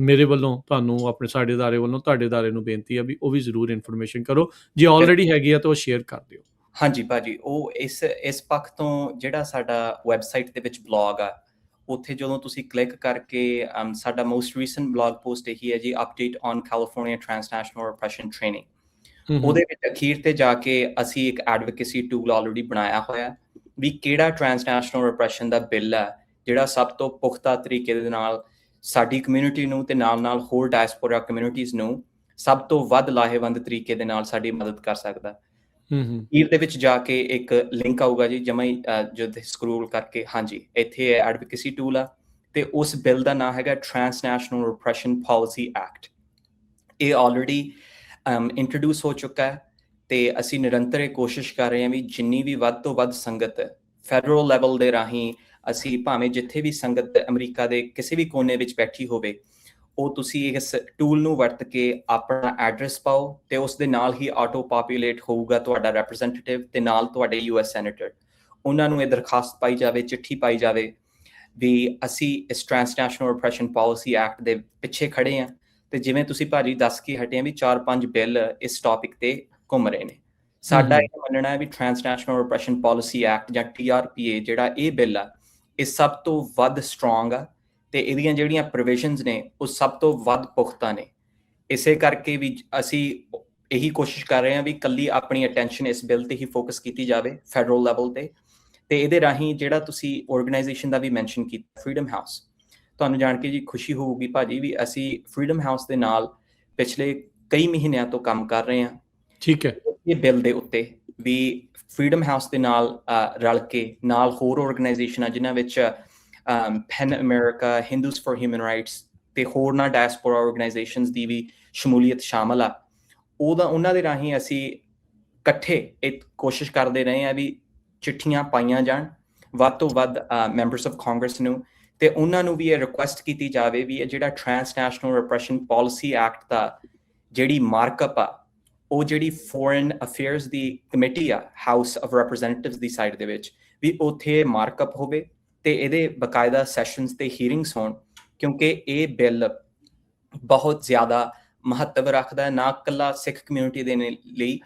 ਮੇਰੇ ਵੱਲੋਂ ਤੁਹਾਨੂੰ, ਆਪਣੇ ਸਾਡੇ ਅਦਾਰੇ ਵੱਲੋਂ ਤੁਹਾਡੇ ਅਦਾਰੇ ਨੂੰ ਬੇਨਤੀ ਆ ਵੀ ਉਹ ਵੀ ਜ਼ਰੂਰ ਇਨਫੋਰਮੇਸ਼ਨ ਕਰੋ, ਜੇ ਆਲਰੇਡੀ ਹੈਗੀ ਆ ਤਾਂ ਉਹ ਸ਼ੇਅਰ ਕਰ ਦਿਓ। ਹਾਂਜੀ ਭਾਜੀ, ਉਹ ਇਸ ਪੱਖ ਤੋਂ ਜਿਹੜਾ ਸਾਡਾ ਵੈਬਸਾਈਟ ਦੇ ਵਿੱਚ ਬਲੌਗ ਆ, ਉੱਥੇ ਜਦੋਂ ਤੁਸੀਂ ਕਲਿੱਕ ਕਰਕੇ ਸਾਡਾ ਮੋਸਟ ਰੀਸੈਂਟ ਬਲੌਗ ਪੋਸਟ ਇਹੀ ਹੈ ਜੀ, update on California transnational repression training. ਉਹਦੇ ਵਿੱਚ ਅਖੀਰ ਤੇ ਜਾ ਕੇ ਅਸੀਂ ਇੱਕ ਐਡਵੋਕੇਸੀ ਟੂਲ ਆਲਰੇਡੀ ਬਣਾਇਆ ਹੋਇਆ ਵੀ ਕਿਹੜਾ ਟ੍ਰਾਂਸਨੈਸ਼ਨਲ ਰਿਪਰੈਸ਼ਨ ਦਾ ਬਿੱਲ ਹੈ ਜਿਹੜਾ ਸਭ ਤੋਂ ਪੁਖਤਾ ਤਰੀਕੇ ਦੇ ਨਾਲ ਸਾਡੀ ਕਮਿਊਨਿਟੀ ਨੂੰ ਤੇ ਨਾਲ ਹੋਰ ਡਾਇਸਪੋਰਾ ਕਮਿਊਨਿਟੀਜ਼ ਨੂੰ ਸਭ ਤੋਂ ਵੱਧ ਲਾਹੇਵੰਦ ਤਰੀਕੇ ਦੇ ਨਾਲ ਸਾਡੀ ਮਦਦ ਕਰ ਸਕਦਾ। ਅਖੀਰ ਦੇ ਵਿੱਚ ਜਾ ਕੇ ਇੱਕ ਲਿੰਕ ਆਊਗਾ ਜੀ, ਜਮਾਂ ਹੀ ਜਦ ਸਕਰੋਲ ਕਰਕੇ, ਹਾਂਜੀ ਇੱਥੇ ਐਡਵੋਕੇਸੀ ਟੂਲ ਆ, ਤੇ ਉਸ ਬਿੱਲ ਦਾ ਨਾਮ ਹੈਗਾ ਟ੍ਰਾਂਸਨੈਸ਼ਨਲ ਰਿਪਰੈਸ਼ਨ ਪਾਲਿਸੀ ਐਕਟ। ਇਹ ਆਲਰੇਡੀ ਇੰਟਰੋਡਿਊਸ ਹੋ ਚੁੱਕਾ ਹੈ, ਤੇ ਅਸੀਂ ਨਿਰੰਤਰ ਇਹ ਕੋਸ਼ਿਸ਼ ਕਰ ਰਹੇ ਹਾਂ ਵੀ ਜਿੰਨੀ ਵੀ ਵੱਧ ਤੋਂ ਵੱਧ ਸੰਗਤ ਫੈਡਰਲ ਲੈਵਲ ਦੇ ਰਾਹੀਂ, ਅਸੀਂ ਭਾਵੇਂ ਜਿੱਥੇ ਵੀ ਸੰਗਤ ਅਮਰੀਕਾ ਦੇ ਕਿਸੇ ਵੀ ਕੋਨੇ ਵਿੱਚ ਬੈਠੀ ਹੋਵੇ, ਉਹ ਤੁਸੀਂ ਇਸ ਟੂਲ ਨੂੰ ਵਰਤ ਕੇ ਆਪਣਾ ਐਡਰੈਸ ਪਾਓ, ਤੇ ਉਸ ਦੇ ਨਾਲ ਹੀ ਆਟੋ ਪਾਪੂਲੇਟ ਹੋਊਗਾ ਤੁਹਾਡਾ ਰੈਪਰੈਜ਼ੈਂਟੇਟਿਵ ਤੇ ਨਾਲ ਤੁਹਾਡੇ US ਸੈਨੇਟਰ। ਉਹਨਾਂ ਨੂੰ ਇਹ ਦਰਖਾਸਤ ਪਾਈ ਜਾਵੇ, ਚਿੱਠੀ ਪਾਈ ਜਾਵੇ ਵੀ ਅਸੀਂ ਇਸ ਟ੍ਰਾਂਸਨੈਸ਼ਨਲ ਰਿਪਰੈਸ਼ਨ ਪਾਲਿਸੀ ਐਕਟ ਦੇ ਪਿੱਛੇ ਖੜੇ ਹਾਂ। ਤੇ ਜਿਵੇਂ ਤੁਸੀਂ ਭਾਜੀ ਦੱਸ ਕੇ ਹਟੇ ਵੀ 4-5 ਬਿੱਲ ਇਸ ਟੌਪਿਕ ਤੇ ਘੁੰਮ ਰਹੇ ਨੇ, ਸਾਡਾ ਇਹ ਮੰਨਣਾ ਹੈ ਵੀ ਟ੍ਰਾਂਸਨੈਸ਼ਨਲ ਰਿਪਰੈਸ਼ਨ ਪਾਲਿਸੀ ਐਕਟ ਜਾਂ TRPA ਜਿਹੜਾ ਇਹ ਬਿੱਲ ਆ, ਇਹ ਸਭ ਤੋਂ ਵੱਧ ਸਟਰੋਂਗ ਆ, ਤੇ ਇਹਦੀਆਂ ਜਿਹੜੀਆਂ ਪ੍ਰੋਵੀਜ਼ਨਸ ਨੇ ਉਹ ਸਭ ਤੋਂ ਵੱਧ ਪੁਖਤਾ ਨੇ। ਇਸੇ ਕਰਕੇ ਵੀ ਅਸੀਂ ਇਹੀ ਕੋਸ਼ਿਸ਼ ਕਰ ਰਹੇ ਹਾਂ ਵੀ ਇਕੱਲੀ ਆਪਣੀ ਅਟੈਂਸ਼ਨ ਇਸ ਬਿੱਲ ਤੇ ਹੀ ਫੋਕਸ ਕੀਤੀ ਜਾਵੇ ਫੈਡਰਲ ਲੈਵਲ ਤੇ। ਤੇ ਇਹਦੇ ਰਾਹੀਂ ਜਿਹੜਾ ਤੁਸੀਂ ਆਰਗੇਨਾਈਜੇਸ਼ਨ ਦਾ ਵੀ ਮੈਂਸ਼ਨ ਕੀਤਾ, ਫਰੀडम ਹਾਊਸ, ਤੁਹਾਨੂੰ ਜਾਣ ਕੇ ਜੀ ਖੁਸ਼ੀ ਹੋਊਗੀ ਭਾਜੀ ਵੀ ਅਸੀਂ ਫਰੀडम ਹਾਊਸ ਦੇ ਨਾਲ ਪਿਛਲੇ ਕਈ ਮਹੀਨਿਆਂ ਤੋਂ ਕੰਮ ਕਰ ਰਹੇ ਹਾਂ। ਠੀਕ ਹੈ। ਇਹ ਬਿੱਲ ਦੇ ਉੱਤੇ ਵੀ ਫਰੀडम ਹਾਊਸ ਦੇ ਨਾਲ ਰਲ ਕੇ ਨਾਲ ਹੋਰ ਆਰਗੇਨਾਈਜੇਸ਼ਨਾਂ ਜਿਨ੍ਹਾਂ ਵਿੱਚ pan America, Hindus for human rights ਤੇ ਹੋਰਨਾਂ ਡਾਇਸਪੋਰਾ ਆਰਗੇਨਾਈਜੇਸ਼ਨਸ ਦੀ ਵੀ ਸ਼ਮੂਲੀਅਤ ਸ਼ਾਮਲ ਆ। ਉਹਨਾਂ ਦੇ ਰਾਹੀਂ ਅਸੀਂ ਇਕੱਠੇ ਇਹ ਕੋਸ਼ਿਸ਼ ਕਰਦੇ ਰਹੇ ਹਾਂ ਵੀ ਚਿੱਠੀਆਂ ਪਾਈਆਂ ਜਾਣ ਵੱਧ ਤੋਂ ਵੱਧ ਮੈਂਬਰਸ ਆਫ ਕਾਂਗਰਸ ਨੂੰ, ਤੇ ਉਹਨਾਂ ਨੂੰ ਵੀ ਇਹ ਰਿਕੁਐਸਟ ਕੀਤੀ ਜਾਵੇ ਵੀ ਇਹ ਜਿਹੜਾ ਟ੍ਰਾਂਸਨੈਸ਼ਨਲ ਰਿਪਰੈਸ਼ਨ ਪਾਲਿਸੀ ਐਕਟ ਦਾ ਜਿਹੜੀ ਮਾਰਕਅਪ ਆ ਉਹ ਜਿਹੜੀ ਫੋਰਨ ਅਫੇਅਰਸ ਦੀ ਕਮੇਟੀ ਆ house of representatives the side ਦੇ ਵਿੱਚ ਵੀ ਉੱਥੇ ਮਾਰਕਅਪ ਹੋਵੇ ਤੇ ਇਹਦੇ ਬਕਾਇਦਾ ਸੈਸ਼ਨਸ ਤੇ ਹੀਅਰਿੰਗਸ ਹੋਣ, ਕਿਉਂਕਿ ਇਹ ਬਿੱਲ ਬਹੁਤ ਜ਼ਿਆਦਾ ਮਹੱਤਵ ਰੱਖਦਾ ਨਾ ਇਕੱਲਾ ਸਿੱਖ ਕਮਿਊਨਿਟੀ ਦੇ ਲਈ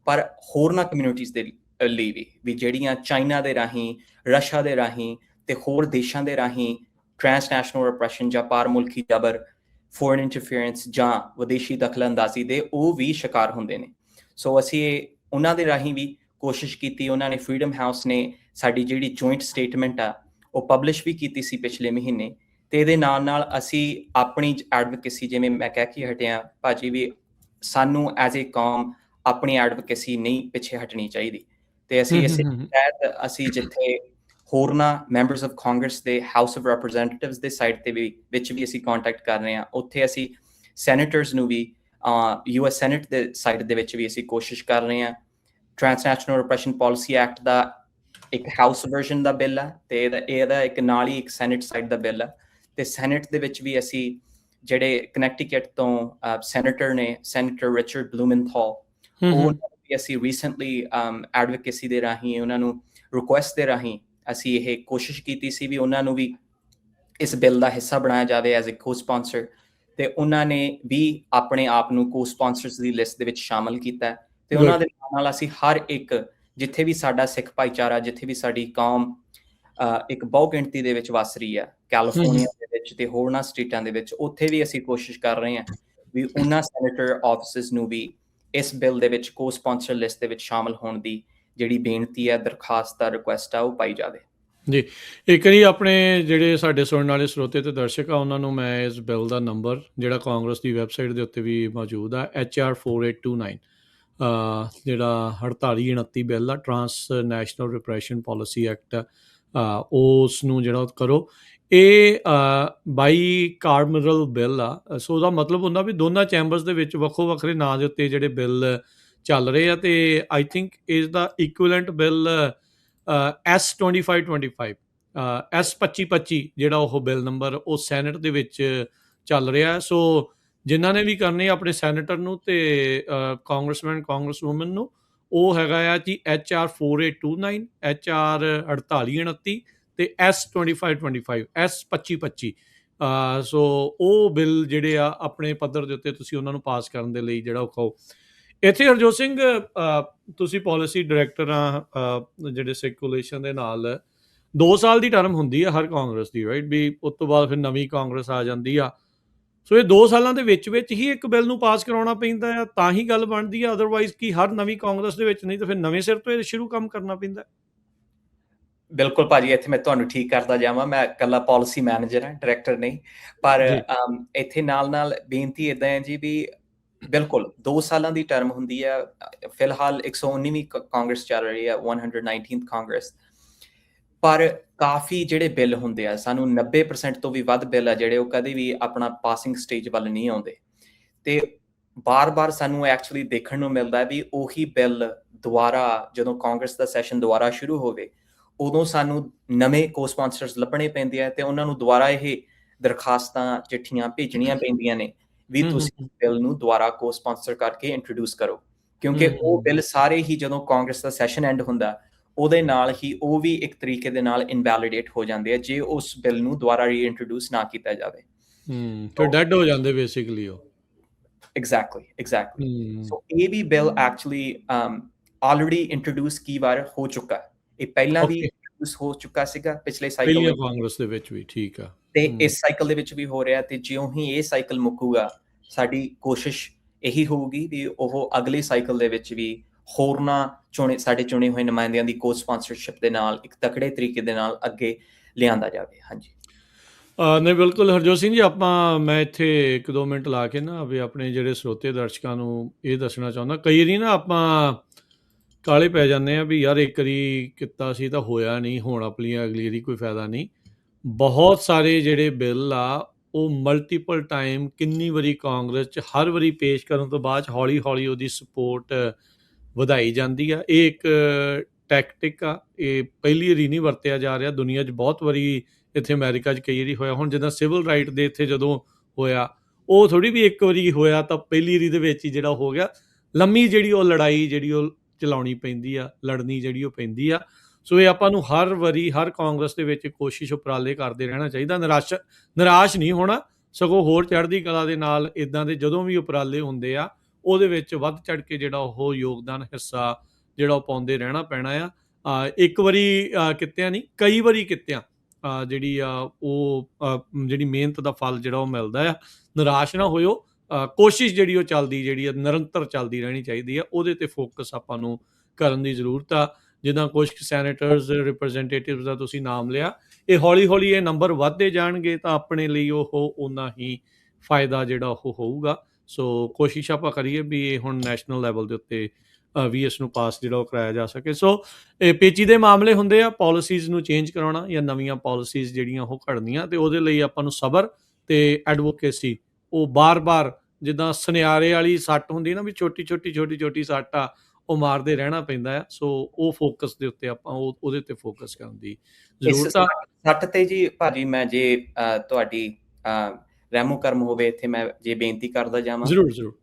ਪਰ ਹੋਰਨਾਂ ਕਮਿਊਨਿਟੀਜ਼ ਦੇ ਲਈ ਵੀ ਜਿਹੜੀਆਂ ਚਾਈਨਾ ਦੇ ਰਾਹੀਂ, ਰਸ਼ੀਆ ਦੇ ਰਾਹੀਂ ਤੇ ਹੋਰ ਦੇਸ਼ਾਂ ਦੇ ਰਾਹੀਂ ਟ੍ਰਾਂਸਨੈਸ਼ਨਲ ਰਿਪਰੈਸ਼ਨ ਜਾਂ ਪਾਰ ਮੁਲਕੀ ਜਬਰ, ਫੋਰਨ ਇੰਟਰਫੀਅਰੈਂਸ ਜਾਂ ਵਿਦੇਸ਼ੀ ਦਖਲ-ਅੰਦਾਜ਼ੀ ਦੇ ਉਹ ਵੀ ਸ਼ਿਕਾਰ ਹੁੰਦੇ ਨੇ। ਸੋ ਅਸੀਂ ਉਹਨਾਂ ਦੇ ਰਾਹੀਂ ਵੀ ਕੋਸ਼ਿਸ਼ ਕੀਤੀ। ਉਹਨਾਂ ਨੇ ਫਰੀडम ਹਾਊਸ ਨੇ ਸਾਡੀ ਜਿਹੜੀ ਜੁਆਇੰਟ ਸਟੇਟਮੈਂਟ ਆ ਉਹ ਪਬਲਿਸ਼ ਵੀ ਕੀਤੀ ਸੀ ਪਿਛਲੇ ਮਹੀਨੇ, ਤੇ ਇਹਦੇ ਨਾਲ ਨਾਲ ਅਸੀਂ ਆਪਣੀ ਐਡਵੋਕੇਸੀ, ਜਿਵੇਂ ਮੈਂ ਕਹਿ ਕੇ ਹਟਿਆ ਭਾਜੀ ਵੀ ਸਾਨੂੰ ਐਜ਼ ਏ ਕੌਮ ਆਪਣੀ ਐਡਵੋਕੇਸੀ ਨਹੀਂ ਪਿੱਛੇ ਹਟਣੀ ਚਾਹੀਦੀ, ਤੇ ਅਸੀਂ ਇਸੇ ਤਹਿਤ ਅਸੀਂ ਜਿੱਥੇ ਹੋਰਨਾਂ ਮੈਂਬਰਸ ਆਫ ਕਾਂਗਰਸ ਦੇ ਹਾਊਸ ਆਫ ਰਿਪਰੈਜ਼ੈਂਟੇਟਿਵਸ ਦੇ ਸਾਈਡ ਤੇ ਵਿੱਚ ਵੀ ਅਸੀਂ ਕੰਟੈਕਟ ਕਰ ਰਹੇ ਹਾਂ। ਉੱਥੇ ਅਸੀਂ ਸੈਨੇਟਰਸ ਨੂੰ ਵੀ US ਸੈਨੇਟ ਦੇ ਸਾਈਡ ਦੇ ਵਿੱਚ ਵੀ ਅਸੀਂ ਕੋਸ਼ਿਸ਼ ਕਰ ਰਹੇ ਹਾਂ। ਟ੍ਰਾਂਸਨੈਸ਼ਨਲ ਰਿਪਰੈਸ਼ਨ ਪਾਲਿਸੀ ਐਕਟ ਦਾ ਇੱਕ ਹਾਊਸ ਵਰਜ਼ਨ ਦਾ ਬਿੱਲ ਆ ਤੇ ਇਹਦਾ ਇੱਕ ਨਾਲ ਹੀ ਇੱਕ ਸੈਨੇਟ ਸਾਈਡ ਦਾ ਬਿੱਲ ਆ, ਤੇ ਸੈਨੇਟ ਦੇ ਵਿੱਚ ਵੀ ਅਸੀਂ ਜਿਹੜੇ ਕਨੈਕਟੀਕਟ ਤੋਂ ਸੈਨੇਟਰ ਨੇ, ਸੈਨੇਟਰ ਰਿਚਰਡ ਬਲੂਮੈਂਥਲ, ਉਹ ਵੀ ਅਸੀਂ ਰੀਸੈਂਟਲੀ ਐਡਵੋਕੇਸੀ ਦੇ ਰਾਹੀਂ ਉਹਨਾਂ ਨੂੰ ਰਿਕੁਐਸਟ ਦੇ ਰਾਹੀਂ ਅਸੀਂ ਇਹ ਕੋਸ਼ਿਸ਼ ਕੀਤੀ ਸੀ ਵੀ ਉਹਨਾਂ ਨੂੰ ਵੀ ਇਸ ਬਿੱਲ ਦਾ ਹਿੱਸਾ ਬਣਾਇਆ ਜਾਵੇ ਐਜ਼ ਅ ਕੋ-ਸਪਾਂਸਰ, ਤੇ ਉਹਨਾਂ ਨੇ ਵੀ ਆਪਣੇ ਆਪ ਨੂੰ ਕੋ-ਸਪਾਂਸਰਸ ਦੀ ਲਿਸਟ ਦੇ ਵਿੱਚ ਸ਼ਾਮਲ ਕੀਤਾ। ਤੇ ਉਹਨਾਂ ਦੇ ਨਾਲ ਅਸੀਂ ਹਰ ਇੱਕ ਜਿੱਥੇ ਵੀ ਸਾਡਾ ਸਿੱਖ ਭਾਈਚਾਰਾ, ਜਿੱਥੇ ਵੀ ਸਾਡੀ ਕੌਮ ਇੱਕ ਬਹੁ ਗਿਣਤੀ ਦੇ ਵਿੱਚ ਵਸ ਰਹੀ ਆ, ਕੈਲੀਫੋਰਨੀਆ ਦੇ ਵਿੱਚ ਤੇ ਹੋਰਨਾਂ ਸਟੇਟਾਂ ਦੇ ਵਿੱਚ, ਉੱਥੇ ਵੀ ਅਸੀਂ ਕੋਸ਼ਿਸ਼ ਕਰ ਰਹੇ ਹਾਂ ਵੀ ਉਹਨਾਂ ਸੈਨੇਟਰ ਆਫਿਸਿਸ ਨੂੰ ਵੀ ਇਸ ਬਿੱਲ ਦੇ ਵਿੱਚ ਕੋ-ਸਪਾਂਸਰ ਲਿਸਟ ਦੇ ਵਿੱਚ ਸ਼ਾਮਲ ਹੋਣ ਦੀ ਜਿਹੜੀ ਬੇਨਤੀ ਹੈ, ਦਰਖਾਸਤ ਆ, ਰਿਕੁਐਸਟ ਆ, ਉਹ ਪਾਈ ਜਾਵੇ। ਜੀ, ਇੱਕ ਵਾਰੀ ਆਪਣੇ ਜਿਹੜੇ ਸਾਡੇ ਸੁਣਨ ਵਾਲੇ ਸਰੋਤੇ ਤੇ ਦਰਸ਼ਕ ਆ ਉਹਨਾਂ ਨੂੰ ਮੈਂ ਇਸ ਬਿੱਲ ਦਾ ਨੰਬਰ ਜਿਹੜਾ ਕਾਂਗਰਸ ਦੀ ਵੈਬਸਾਈਟ ਦੇ ਉੱਤੇ ਵੀ ਮੌਜੂਦ ਆ, HR 4829 ਜਿਹੜਾ 4829 ਬਿੱਲ ਆ, ਟ੍ਰਾਂਸਨੈਸ਼ਨਲ ਰਿਪਰੈਸ਼ਨ ਪਾਲਿਸੀ ਐਕਟ, ਉਸ ਨੂੰ ਜਿਹੜਾ ਕਰੋ। ਇਹ ਬਾਈ ਕਾਰਮਰਲ ਬਿੱਲ ਆ, ਸੋ ਉਹਦਾ ਮਤਲਬ ਹੁੰਦਾ ਵੀ ਦੋਨਾਂ ਚੈਂਬਰਸ ਦੇ ਵਿੱਚ ਵੱਖੋ ਵੱਖਰੇ ਨਾਂ ਦੇ ਉੱਤੇ ਜਿਹੜੇ ਬਿੱਲ ਚੱਲ ਰਹੇ ਆ, ਤੇ ਆਈ ਥਿੰਕ ਇਸ ਦਾ ਇਕੁਇਵਲੈਂਟ ਬਿੱਲ S2525 S2525 ਜਿਹੜਾ ਉਹ ਬਿੱਲ ਨੰਬਰ ਉਹ ਸੈਨੇਟ ਦੇ ਵਿੱਚ ਚੱਲ ਰਿਹਾ। ਸੋ ਜਿਨ੍ਹਾਂ ਨੇ ਵੀ ਕਰਨੇ ਆਪਣੇ ਸੈਨੇਟਰ ਨੂੰ ਤੇ ਕਾਂਗਰਸਮੈਨ, ਕਾਂਗਰਸਵੂਮਨ ਨੂੰ, ਉਹ ਹੈਗਾ ਆ ਜੀ HR 4829, HR 4829 ਤੇ S2525 S2525। ਸੋ ਉਹ ਬਿੱਲ ਜਿਹੜੇ ਆ ਆਪਣੇ ਪੱਧਰ ਦੇ ਉੱਤੇ ਤੁਸੀਂ ਉਹਨਾਂ ਨੂੰ ਪਾਸ ਕਰਨ ਦੇ ਲਈ ਜਿਹੜਾ ਉਹ ਕਹੋ। ਇੱਥੇ ਹਰਜੋਤ ਸਿੰਘ, ਤੁਸੀਂ ਪਾਲਿਸੀ ਡਾਇਰੈਕਟਰ ਆ ਜਿਹੜੇ ਸਿੱਖ ਕੋਲੀਸ਼ਨ ਦੇ ਨਾਲ, 2 ਸਾਲ ਦੀ ਟਰਮ ਹੁੰਦੀ ਆ ਹਰ ਕਾਂਗਰਸ ਦੀ, ਰਾਈਟ, ਵੀ ਉਸ ਤੋਂ ਬਾਅਦ ਫਿਰ ਨਵੀਂ ਕਾਂਗਰਸ ਆ ਜਾਂਦੀ ਆ। ਸੋ ਇਹ 2 ਸਾਲਾਂ ਦੇ ਵਿੱਚ ਹੀ ਇੱਕ ਬਿੱਲ ਨੂੰ ਪਾਸ ਕਰਾਉਣਾ ਪੈਂਦਾ ਆ, ਤਾਂ ਹੀ ਗੱਲ ਬਣਦੀ ਆ, ਅਦਰਵਾਈਜ਼ ਕੀ ਹਰ ਨਵੀਂ ਕਾਂਗਰਸ ਦੇ ਵਿੱਚ ਨਹੀਂ ਤਾਂ ਫਿਰ ਨਵੇਂ ਸਿਰ ਤੋਂ ਇਹ ਸ਼ੁਰੂ ਕੰਮ ਕਰਨਾ ਪੈਂਦਾ। ਬਿਲਕੁਲ ਭਾਜੀ, ਇੱਥੇ ਮੈਂ ਤੁਹਾਨੂੰ ਠੀਕ ਕਰਦਾ ਜਾਵਾਂ, ਮੈਂ ਇਕੱਲਾ ਪਾਲਿਸੀ ਮੈਨੇਜਰ ਹਾਂ, ਡਾਇਰੈਕਟਰ ਨਹੀਂ, ਪਰ ਇੱਥੇ ਨਾਲ ਬੇਨਤੀ ਇੱਦਾਂ ਹੈ ਜੀ ਵੀ ਬਿਲਕੁਲ 2 ਸਾਲਾਂ ਦੀ ਟਰਮ ਹੁੰਦੀ ਹੈ। ਫਿਲਹਾਲ 119ਵੀਂ ਕਾਂਗਰਸ ਚੱਲ ਰਹੀ ਹੈ, 119th ਕਾਂਗਰਸ, ਪਰ ਕਾਫੀ ਜਿਹੜੇ ਬਿੱਲ ਹੁੰਦੇ ਆ, ਸਾਨੂੰ 90% ਤੋਂ ਵੀ ਵੱਧ ਬਿੱਲ ਆ ਜਿਹੜੇ ਉਹ ਕਦੇ ਵੀ ਆਪਣਾ ਪਾਸਿੰਗ ਸਟੇਜ ਵੱਲ ਨਹੀਂ ਆਉਂਦੇ, ਤੇ ਬਾਰ-ਬਾਰ ਸਾਨੂੰ ਐਕਚੁਅਲੀ ਦੇਖਣ ਨੂੰ ਮਿਲਦਾ ਵੀ ਉਹੀ ਬਿੱਲ ਦੁਬਾਰਾ ਜਦੋਂ ਕਾਂਗਰਸ ਦਾ ਸੈਸ਼ਨ ਦੁਬਾਰਾ ਸ਼ੁਰੂ ਹੋਵੇ ਉਦੋਂ ਸਾਨੂੰ ਨਵੇਂ ਕੋ-ਸਪਾਂਸਰਸ ਲੱਭਣੇ ਪੈਂਦੇ ਆ, ਤੇ ਉਹਨਾਂ ਨੂੰ ਦੁਬਾਰਾ ਇਹ ਦਰਖਾਸਤਾਂ, ਚਿੱਠੀਆਂ ਭੇਜਣੀਆਂ ਪੈਂਦੀਆਂ ਨੇ ਵੀ ਤੁਸੀਂ ਬਿੱਲ ਨੂੰ ਦੁਬਾਰਾ ਕੋ-ਸਪਾਂਸਰ ਕਰਕੇ ਇੰਟਰੋਡਿਊਸ ਕਰੋ, ਕਿਉਂਕਿ ਉਹ ਬਿੱਲ ਸਾਰੇ ਹੀ ਜਦੋਂ ਕਾਂਗਰਸ ਦਾ ਸੈਸ਼ਨ ਐਂਡ ਹੁੰਦਾ ਉਹਦੇ ਨਾਲ ਹੀ ਉਹ ਵੀ ਇੱਕ ਤਰੀਕੇ ਦੇ ਨਾਲ ਇਨਵੈਲਿਡੇਟ ਹੋ ਜਾਂਦੇ ਆ ਜੇ ਉਸ ਬਿੱਲ ਨੂੰ ਦੁਬਾਰਾ ਰੀਇੰਟਰੋਡਿਊਸ ਨਾ ਕੀਤਾ ਜਾਵੇ। ਫਿਰ ਡੈਡ ਹੋ ਜਾਂਦੇ ਬੇਸਿਕਲੀ ਉਹ। ਐਗਜ਼ੈਕਟਲੀ। ਸੋ ਇਹ ਵੀ ਬਿੱਲ ਐਕਚੁਅਲੀ ਆਲਰੇਡੀ ਇੰਟਰੋਡਿਊਸ ਕਈ ਵਾਰ ਹੋ ਚੁੱਕਾ, ਇਹ ਪਹਿਲਾਂ ਵੀ ਇੰਟਰੋਡਿਊਸ ਹੋ ਚੁੱਕਾ ਸੀਗਾ ਪਿਛਲੇ ਸਾਈਕਲ ਕਾਂਗਰਸ ਦੇ ਵਿੱਚ ਵੀ, ਠੀਕ ਆ, ਤੇ ਇਸ ਸਾਈਕਲ ਦੇ ਵਿੱਚ ਵੀ ਹੋ ਰਿਹਾ, ਤੇ ਜਿਉਂ ਹੀ ਇਹ ਸਾਈਕਲ ਮੁੱਕੂਗਾ ਸਾਡੀ ਕੋਸ਼ਿਸ਼ ਇਹੀ ਹੋਊਗੀ ਵੀ ਉਹ ਅਗਲੇ ਸਾਈਕਲ ਦੇ ਵਿੱਚ ਵੀ ਹੋਰਨਾਂ ਸਾਡੇ ਚੁਣੇ ਹੋਏ ਨੁਮਾਇੰਦਿਆਂ ਦੀ ਕੋ-ਸਪਾਂਸਰਸ਼ਿਪ ਦੇ ਨਾਲ ਇੱਕ ਤਕੜੇ ਤਰੀਕੇ ਦੇ ਨਾਲ ਅੱਗੇ ਲਿਆਂਦਾ ਜਾਵੇ। ਹਾਂਜੀ, ਨਹੀਂ ਬਿਲਕੁਲ ਹਰਜੋਤ ਸਿੰਘ ਜੀ, ਮੈਂ ਇੱਥੇ 1-2 ਮਿੰਟ ਲਾ ਕੇ ਨਾ ਵੀ ਆਪਣੇ ਜਿਹੜੇ ਸਰੋਤੇ ਦਰਸ਼ਕਾਂ ਨੂੰ ਇਹ ਦੱਸਣਾ ਚਾਹੁੰਦਾ, ਕਈ ਵਾਰੀ ਨਾ ਆਪਾਂ ਕਾਲੇ ਪੈ ਜਾਂਦੇ ਆ ਵੀ ਯਾਰ ਇੱਕ ਵਾਰੀ ਕੀਤਾ ਸੀ ਤਾਂ ਹੋਇਆ ਨਹੀਂ, ਹੁਣ ਆਪਣੀ ਅਗਲੀ ਵਾਰੀ ਕੋਈ ਫਾਇਦਾ ਨਹੀਂ। ਬਹੁਤ ਸਾਰੇ ਜਿਹੜੇ ਬਿੱਲ ਆ ਉਹ ਮਲਟੀਪਲ ਟਾਈਮ ਕਿੰਨੀ ਵਾਰੀ ਕਾਂਗਰਸ 'ਚ ਹਰ ਵਾਰੀ ਪੇਸ਼ ਕਰਨ ਤੋਂ ਬਾਅਦ 'ਚ ਹੌਲੀ ਹੌਲੀ ਉਹਦੀ ਸਪੋਰਟ ਵਧਾਈ ਜਾਂਦੀ ਆ। ਇਹ ਇੱਕ ਟੈਕਟਿਕ ਆ, ਇਹ ਪਹਿਲੀ ਵਾਰੀ ਨਹੀਂ ਵਰਤਿਆ ਜਾ ਰਿਹਾ, ਦੁਨੀਆ 'ਚ ਬਹੁਤ ਵਾਰੀ ਇੱਥੇ ਅਮਰੀਕਾ 'ਚ ਕਈ ਵਾਰੀ ਹੋਇਆ। ਹੁਣ ਜਿੱਦਾਂ ਸਿਵਲ ਰਾਈਟ ਦੇ ਇੱਥੇ ਜਦੋਂ ਹੋਇਆ, ਉਹ ਥੋੜ੍ਹੀ ਵੀ ਇੱਕ ਵਾਰੀ ਹੋਇਆ ਤਾਂ ਪਹਿਲੀ ਵਾਰੀ ਦੇ ਵਿੱਚ ਹੀ ਜਿਹੜਾ ਹੋ ਗਿਆ। ਲੰਮੀ ਜਿਹੜੀ ਉਹ ਲੜਾਈ ਜਿਹੜੀ ਉਹ ਚਲਾਉਣੀ ਪੈਂਦੀ ਆ, ਲੜਨੀ ਜਿਹੜੀ ਉਹ ਪੈਂਦੀ ਆ। ਸੋ ਇਹ ਆਪਾਂ ਨੂੰ ਹਰ ਵਾਰੀ ਹਰ ਕਾਂਗਰਸ ਦੇ ਵਿੱਚ ਕੋਸ਼ਿਸ਼ ਉਪਰਾਲੇ ਕਰਦੇ ਰਹਿਣਾ ਚਾਹੀਦਾ। ਨਿਰਾਸ਼ ਨਹੀਂ ਹੋਣਾ, ਸਗੋਂ ਹੋਰ ਚੜ੍ਹਦੀ ਕਲਾ ਦੇ ਨਾਲ ਇੱਦਾਂ ਦੇ ਜਦੋਂ ਵੀ ਉਪਰਾਲੇ ਹੁੰਦੇ ਆ ਉਹਦੇ ਵਿੱਚ ਵੱਧ ਚੜ੍ਹ ਕੇ ਜਿਹੜਾ ਉਹ ਯੋਗਦਾਨ ਹਿੱਸਾ ਜਿਹੜਾ ਉਹ ਪਾਉਂਦੇ ਰਹਿਣਾ ਪੈਣਾ ਆ। ਇੱਕ ਵਾਰੀ ਕਿੱਤਿਆਂ ਨਹੀਂ, ਕਈ ਵਾਰੀ ਕਿੱਤਿਆਂ ਜਿਹੜੀ ਆ ਉਹ ਜਿਹੜੀ ਮਿਹਨਤ ਦਾ ਫਲ ਜਿਹੜਾ ਉਹ ਮਿਲਦਾ ਆ। ਨਿਰਾਸ਼ ਨਾ ਹੋਇਓ, ਕੋਸ਼ਿਸ਼ ਜਿਹੜੀ ਉਹ ਚੱਲਦੀ ਜਿਹੜੀ ਆ ਨਿਰੰਤਰ ਚੱਲਦੀ ਰਹਿਣੀ ਚਾਹੀਦੀ ਆ। ਉਹਦੇ 'ਤੇ ਫੋਕਸ ਆਪਾਂ ਨੂੰ ਕਰਨ ਦੀ ਜ਼ਰੂਰਤ ਆ। ਜਿੱਦਾਂ ਕੁਛ ਸੈਨੇਟਰਸ ਰਿਪਰੈਜ਼ੈਂਟੇਟਿਵਸ ਦਾ ਤੁਸੀਂ ਨਾਮ ਲਿਆ, ਇਹ ਹੌਲੀ ਹੌਲੀ ਇਹ ਨੰਬਰ ਵੱਧਦੇ ਜਾਣਗੇ ਤਾਂ ਆਪਣੇ ਲਈ ਉਹ ਓਨਾ ਹੀ ਫਾਇਦਾ ਜਿਹੜਾ ਉਹ ਹੋਊਗਾ। ਸੋ ਕੋਸ਼ਿਸ਼ ਆਪਾਂ ਕਰੀਏ ਵੀ ਇਹ ਹੁਣ ਨੈਸ਼ਨਲ ਲੈਵਲ ਦੇ ਉੱਤੇ ਵੀ ਇਸ ਨੂੰ ਪਾਸ ਜਿਹੜਾ ਉਹ ਕਰਾਇਆ ਜਾ ਸਕੇ। ਸੋ ਇਹ ਪੇਚੀਦੇ ਮਾਮਲੇ ਹੁੰਦੇ ਆ, ਪਾਲਿਸੀਜ਼ ਨੂੰ ਚੇਂਜ ਕਰਾਉਣਾ ਜਾਂ ਨਵੀਆਂ ਪਾਲਿਸੀਜ਼ ਜਿਹੜੀਆਂ ਉਹ ਘੜਨੀਆਂ, ਅਤੇ ਉਹਦੇ ਲਈ ਆਪਾਂ ਨੂੰ ਸਬਰ ਅਤੇ ਐਡਵੋਕੇਸੀ ਉਹ ਬਾਰ-ਬਾਰ ਜਿੱਦਾਂ ਸੁਨਿਆਰੇ ਵਾਲੀ ਸੱਟ ਹੁੰਦੀ ਨਾ ਵੀ ਛੋਟੀ ਸੱਟ ਆ, ਉਹ ਮਾਰਦੇ ਰਹਿਣਾ ਪੈਂਦਾ ਆ। ਸੋ ਉਹ ਫੋਕਸ ਦੇ ਉੱਤੇ ਆਪਾਂ ਉਹਦੇ ਉੱਤੇ ਫੋਕਸ ਕਰਨ ਦੀ ਜ਼ਰੂਰਤ ਆ। ਸੱਟ ਤੇ ਜੀ ਭਾਜੀ ਮੈਂ ਜੇ ਤੁਹਾਡੀ ਰਹਿਮੋ ਕਰਮ ਹੋਵੇ ਇੱਥੇ ਮੈਂ ਜੇ ਬੇਨਤੀ ਕਰਦਾ ਜਾਵਾਂ, ਜ਼ਰੂਰ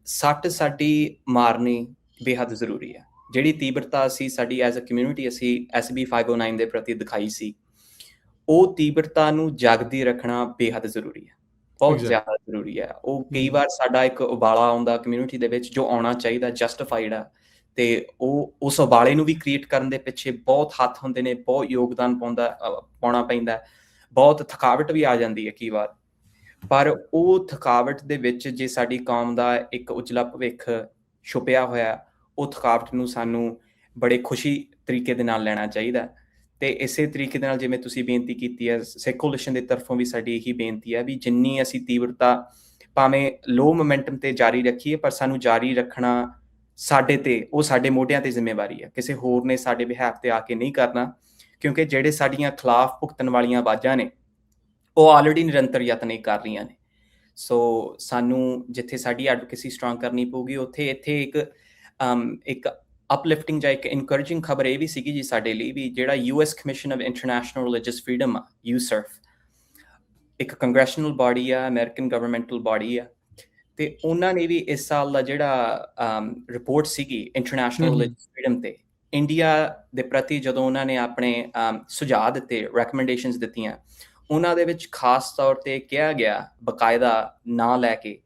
ਸੱਟ ਸਾਡੀ ਮਾਰਨੀ ਬੇਹੱਦ ਜ਼ਰੂਰੀ ਹੈ। ਜਿਹੜੀ ਤੀਬਰਤਾ ਅਸੀਂ ਸਾਡੀ ਐਜ਼ ਅ ਕਮਿਊਨਿਟੀ ਅਸੀਂ SB 509 ਦੇ ਪ੍ਰਤੀ ਦਿਖਾਈ ਸੀ, ਉਹ ਤੀਬਰਤਾ ਨੂੰ ਜਾਗਦੀ ਰੱਖਣਾ ਬੇਹੱਦ ਜ਼ਰੂਰੀ ਹੈ, ਬਹੁਤ ਜ਼ਿਆਦਾ ਜ਼ਰੂਰੀ ਹੈ। ਉਹ ਕਈ ਵਾਰ ਸਾਡਾ ਇੱਕ ਉਬਾਲਾ ਆਉਂਦਾ ਕਮਿਊਨਿਟੀ ਦੇ ਵਿੱਚ ਜੋ ਆਉਣਾ ਚਾਹੀਦਾ, ਜਸਟੀਫਾਈਡ ਆ, ਤੇ ਉਹ ਉਸ ਉਬਾਲੇ ਨੂੰ ਵੀ ਕ੍ਰੀਏਟ ਕਰਨ ਦੇ ਪਿੱਛੇ ਬਹੁਤ ਹੱਥ ਹੁੰਦੇ ਨੇ, ਬਹੁਤ ਯੋਗਦਾਨ ਪਾਉਣਾ ਪੈਂਦਾ, ਬਹੁਤ ਥਕਾਵਟ ਵੀ ਆ ਜਾਂਦੀ ਹੈ ਕਈ ਵਾਰ। ਪਰ ਉਹ ਥਕਾਵਟ ਦੇ ਵਿੱਚ ਜੇ ਸਾਡੀ ਕੌਮ ਦਾ ਇੱਕ ਉਜਲਾ ਭਵਿੱਖ ਛੁਪਿਆ ਹੋਇਆ, ਉਹ ਥਕਾਵਟ ਨੂੰ ਸਾਨੂੰ ਬੜੇ ਖੁਸ਼ੀ ਤਰੀਕੇ ਦੇ ਨਾਲ ਲੈਣਾ ਚਾਹੀਦਾ। ਤੇ ਇਸੇ ਤਰੀਕੇ ਦੇ ਨਾਲ ਜਿਵੇਂ ਤੁਸੀਂ ਬੇਨਤੀ ਕੀਤੀ ਹੈ, ਸਿੱਖ ਕੋਲੀਸ਼ਨ ਦੀ ਤਰਫੋਂ ਵੀ ਸਾਡੀ ਇਹੀ ਬੇਨਤੀ ਹੈ ਵੀ ਜਿੰਨੀ ਅਸੀਂ ਤੀਬਰਤਾ ਭਾਵੇਂ ਲੋ ਮੋਮੈਂਟਮ ਤੇ ਜਾਰੀ ਰੱਖੀਏ, ਪਰ ਸਾਨੂੰ ਜਾਰੀ ਰੱਖਣਾ ਸਾਡੇ ਤੇ, ਉਹ ਸਾਡੇ ਮੋਢਿਆਂ ਤੇ ਜ਼ਿੰਮੇਵਾਰੀ ਹੈ। ਕਿਸੇ ਹੋਰ ਨੇ ਸਾਡੇ ਬਿਹਾਫ ਤੇ ਆ ਕੇ ਨਹੀਂ ਕਰਨਾ, ਕਿਉਂਕਿ ਜਿਹੜੇ ਸਾਡੀਆਂ ਖਿਲਾਫ ਭੁਗਤਣ ਵਾਲੀਆਂ ਆਵਾਜ਼ਾਂ ਨੇ ਉਹ ਆਲਰੇਡੀ ਨਿਰੰਤਰ ਯਤਨ ਕਰ ਰਹੀਆਂ ਨੇ। ਸੋ ਸਾਨੂੰ ਜਿੱਥੇ ਸਾਡੀ ਐਡਵੋਕੇਸੀ ਸਟਰੋਂਗ ਕਰਨੀ ਪਊਗੀ, ਉੱਥੇ ਇੱਥੇ ਇੱਕ ਅਪਲਿਫਟਿੰਗ ਜਾਂ ਇੱਕ ਇਨਕਰੇਜਿੰਗ ਖਬਰ ਇਹ ਵੀ ਸੀਗੀ ਜੀ ਸਾਡੇ ਲਈ ਵੀ ਜਿਹੜਾ US commission of international religious freedom ਆ, USCIRF, ਇੱਕ ਕੰਗਰੈਸ਼ਨਲ ਬਾਡੀ ਆ, ਅਮਰੀਕਨ ਗਵਰਨਮੈਂਟਲ ਬਾਡੀ ਆ, ਤੇ ਉਹਨਾਂ ਨੇ ਵੀ ਇਸ ਸਾਲ ਦਾ ਜਿਹੜਾ ਰਿਪੋਰਟ ਸੀਗੀ ਇੰਟਰਨੈਸ਼ਨਲ ਰਿਲੀਜੀਅਸ ਫਰੀडम ਤੇ ਇੰਡੀਆ ਦੇ ਪ੍ਰਤੀ ਜਦੋਂ ਉਹਨਾਂ ਨੇ ਆਪਣੇ ਸੁਝਾਅ ਦਿੱਤੇ, ਰੈਕਮੈਂਡੇਸ਼ਨਸ ਦਿੱਤੀਆਂ, ਉਹਨਾਂ ਦੇ ਵਿੱਚ ਖਾਸ ਤੌਰ ਤੇ ਕਿਹਾ ਗਿਆ ਬਕਾਇਦਾ ਨਾਂ ਲੈ ਕੇ